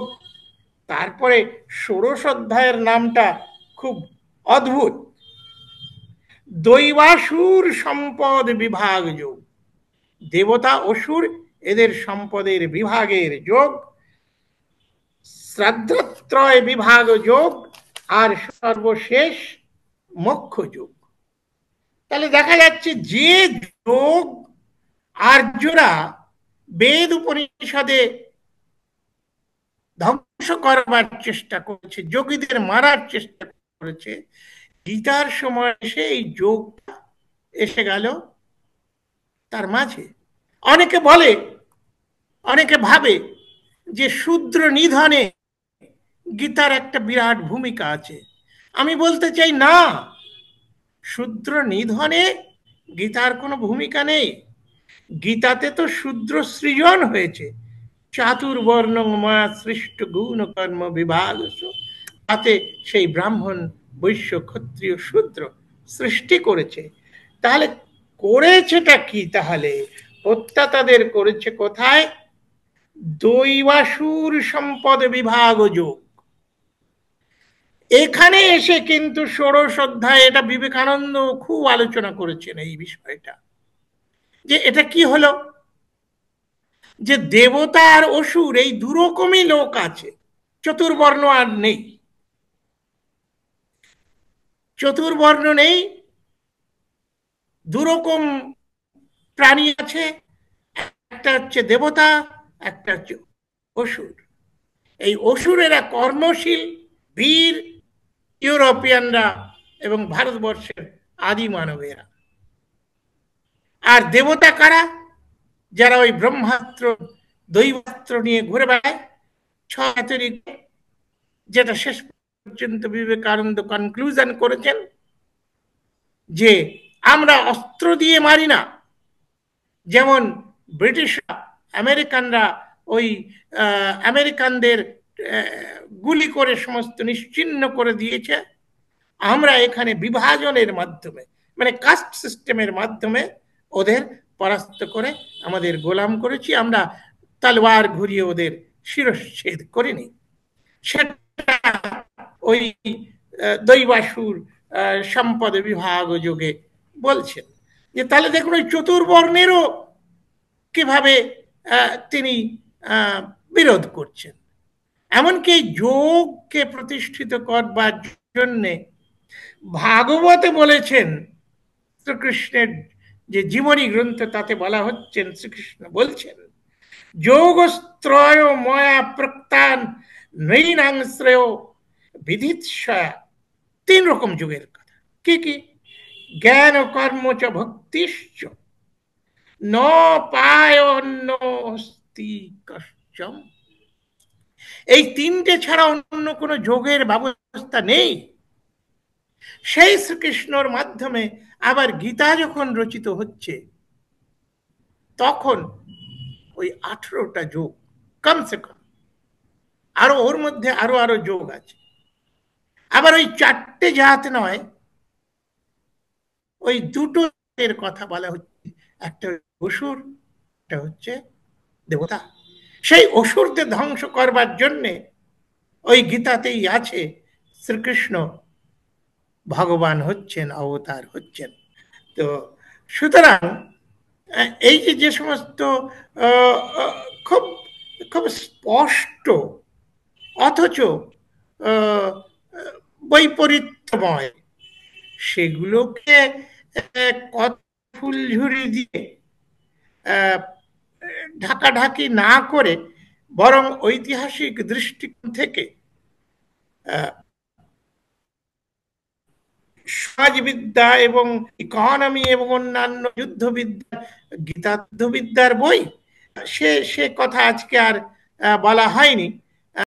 তারপরে ষোড়শ অধ্যায়ের নামটা খুব অদ্ভুত, দৈবাসুর সম্পদ বিভাগ যোগ। দেবতা অসুর এদের সম্পদের বিভাগের যোগ, শ্রাদ্ধত্রয় বিভাগ যোগ, আর সর্বশেষ মোক্ষ যোগ। তাহলে দেখা যাচ্ছে যে যোগ আর্যরা বেদ উপনিষদে ধ্বংস করবার চেষ্টা করেছে, যোগীদের মারার চেষ্টা করেছে, গীতার সময় এসে এই যোগ এসে গেল তার মাঝে। অনেকে বলে, অনেকে ভাবে যে শূদ্র নিধনে গীতার একটা বিরাট ভূমিকা আছে। আমি বলতে চাই না, শূদ্র নিধনে গীতার কোনো ভূমিকা নেই। গীতাতে তো শূদ্র সৃজন হয়েছে, চাতুর্বর্ণ মা সৃষ্ট গুণ কর্ম বিভাগ, তাতে সেই ব্রাহ্মণ বৈশ্য ক্ষত্রিয় শূদ্র সৃষ্টি করেছে। তাহলে করেছেটা কি? তাহলে হত্যা তাদের করেছে কোথায়? দৈবাসুর সম্পদ বিভাগ যোগ। এখানে এসে কিন্তু ষোড়শ অধ্যায়, এটা বিবেকানন্দ খুব আলোচনা করেছেন এই বিষয়টা, যে এটা কি হলো, যে দেবতা আর অসুর এই দুরকমই লোক আছে, চতুর্বর্ণ আর নেই। চতুর্বর্ণ নেই, দুরকম প্রাণী আছে, একটা হচ্ছে দেবতা, একটা হচ্ছে অসুর। এই অসুরেরা কর্মশীল, বীর, ইউরোপিয়ানরা এবং ভারতবর্ষের আদি মানবেরা। আর দেবতা কারা? যারা ওই ব্রহ্মাস্ত্র দৈবাস্ত্র নিয়ে ঘুরে বেড়ায়, ছয়, যেটা শেষ পর্যন্ত বিবেকানন্দ কনক্লুশন করেছেন যে আমরা অস্ত্র দিয়ে মারি না, যেমন ব্রিটিশরা, আমেরিকানরা ওই আমেরিকানদের গুলি করে সমস্ত নিশ্চিহ্ন করে দিয়েছে, আমরা এখানে বিভাজনের মাধ্যমে, মানে কাস্ট সিস্টেমের মাধ্যমে ওদের পরাস্ত করে আমাদের গোলাম করেছি। আমরা তলোয়ার ঘুরিয়ে ওদের শিরচ্ছেদ করিনি। সেটা ওই দৈবাসুর সম্পদ বিভাগ যোগে বলছেন। যে তাহলে দেখুন ওই চতুর্বর্ণেরও কিভাবে তিনি বিরোধ করছেন। এমনকি যোগকে প্রতিষ্ঠিত করবার জন্যে ভাগবতে বলেছেন, শ্রীকৃষ্ণের যে জীবনী গ্রন্থ তাতে বলা হচ্ছেন, শ্রীকৃষ্ণ বলছেন, যোগস্ত্রয় ময়া প্রক্তান নৈনাংশ্রেয় বিধিৎসয়া। 3 রকম যুগের কথা। কি কি? জ্ঞান কর্ম চ ভক্তিশ্চ ন পায়ন্নস্তি কশ্চন। এই তিনটে ছাড়া অন্য কোনো যোগের ব্যবস্থা নেই। সেই শ্রীকৃষ্ণর মাধ্যমে আবার গীতা যখন রচিত হচ্ছে, তখন ওই 18টা যোগ কমসে কম, আরো ওর মধ্যে আরো আরো যোগ আছে। আবার ওই 4টে জাত নয়, ওই দুটো এর কথা বলা হচ্ছে, একটা অসুর, একটা হচ্ছে দেবতা। সেই অসুরদের ধ্বংস করবার জন্যে ওই গীতাতেই আছে শ্রীকৃষ্ণ ভগবান হচ্ছেন, অবতার হচ্ছেন। তো সুতরাং এই যে যে সমস্ত আহ, আহ, খুব খুব স্পষ্ট অথচ আহ, বৈপরীত্যময়, সেগুলোকে কথা ফুলঝুরি দিয়ে আহ, ঢাকাঢাকি না করে, বরং ঐতিহাসিক দৃষ্টিকোণ থেকে সমাজবিদ্যা এবং ইকোনমি এবং অন্যান্য যুদ্ধবিদ্যা, গীতা যুদ্ধবিদ্যার বই, সে সে কথা আজকে আর বলা হয়নি।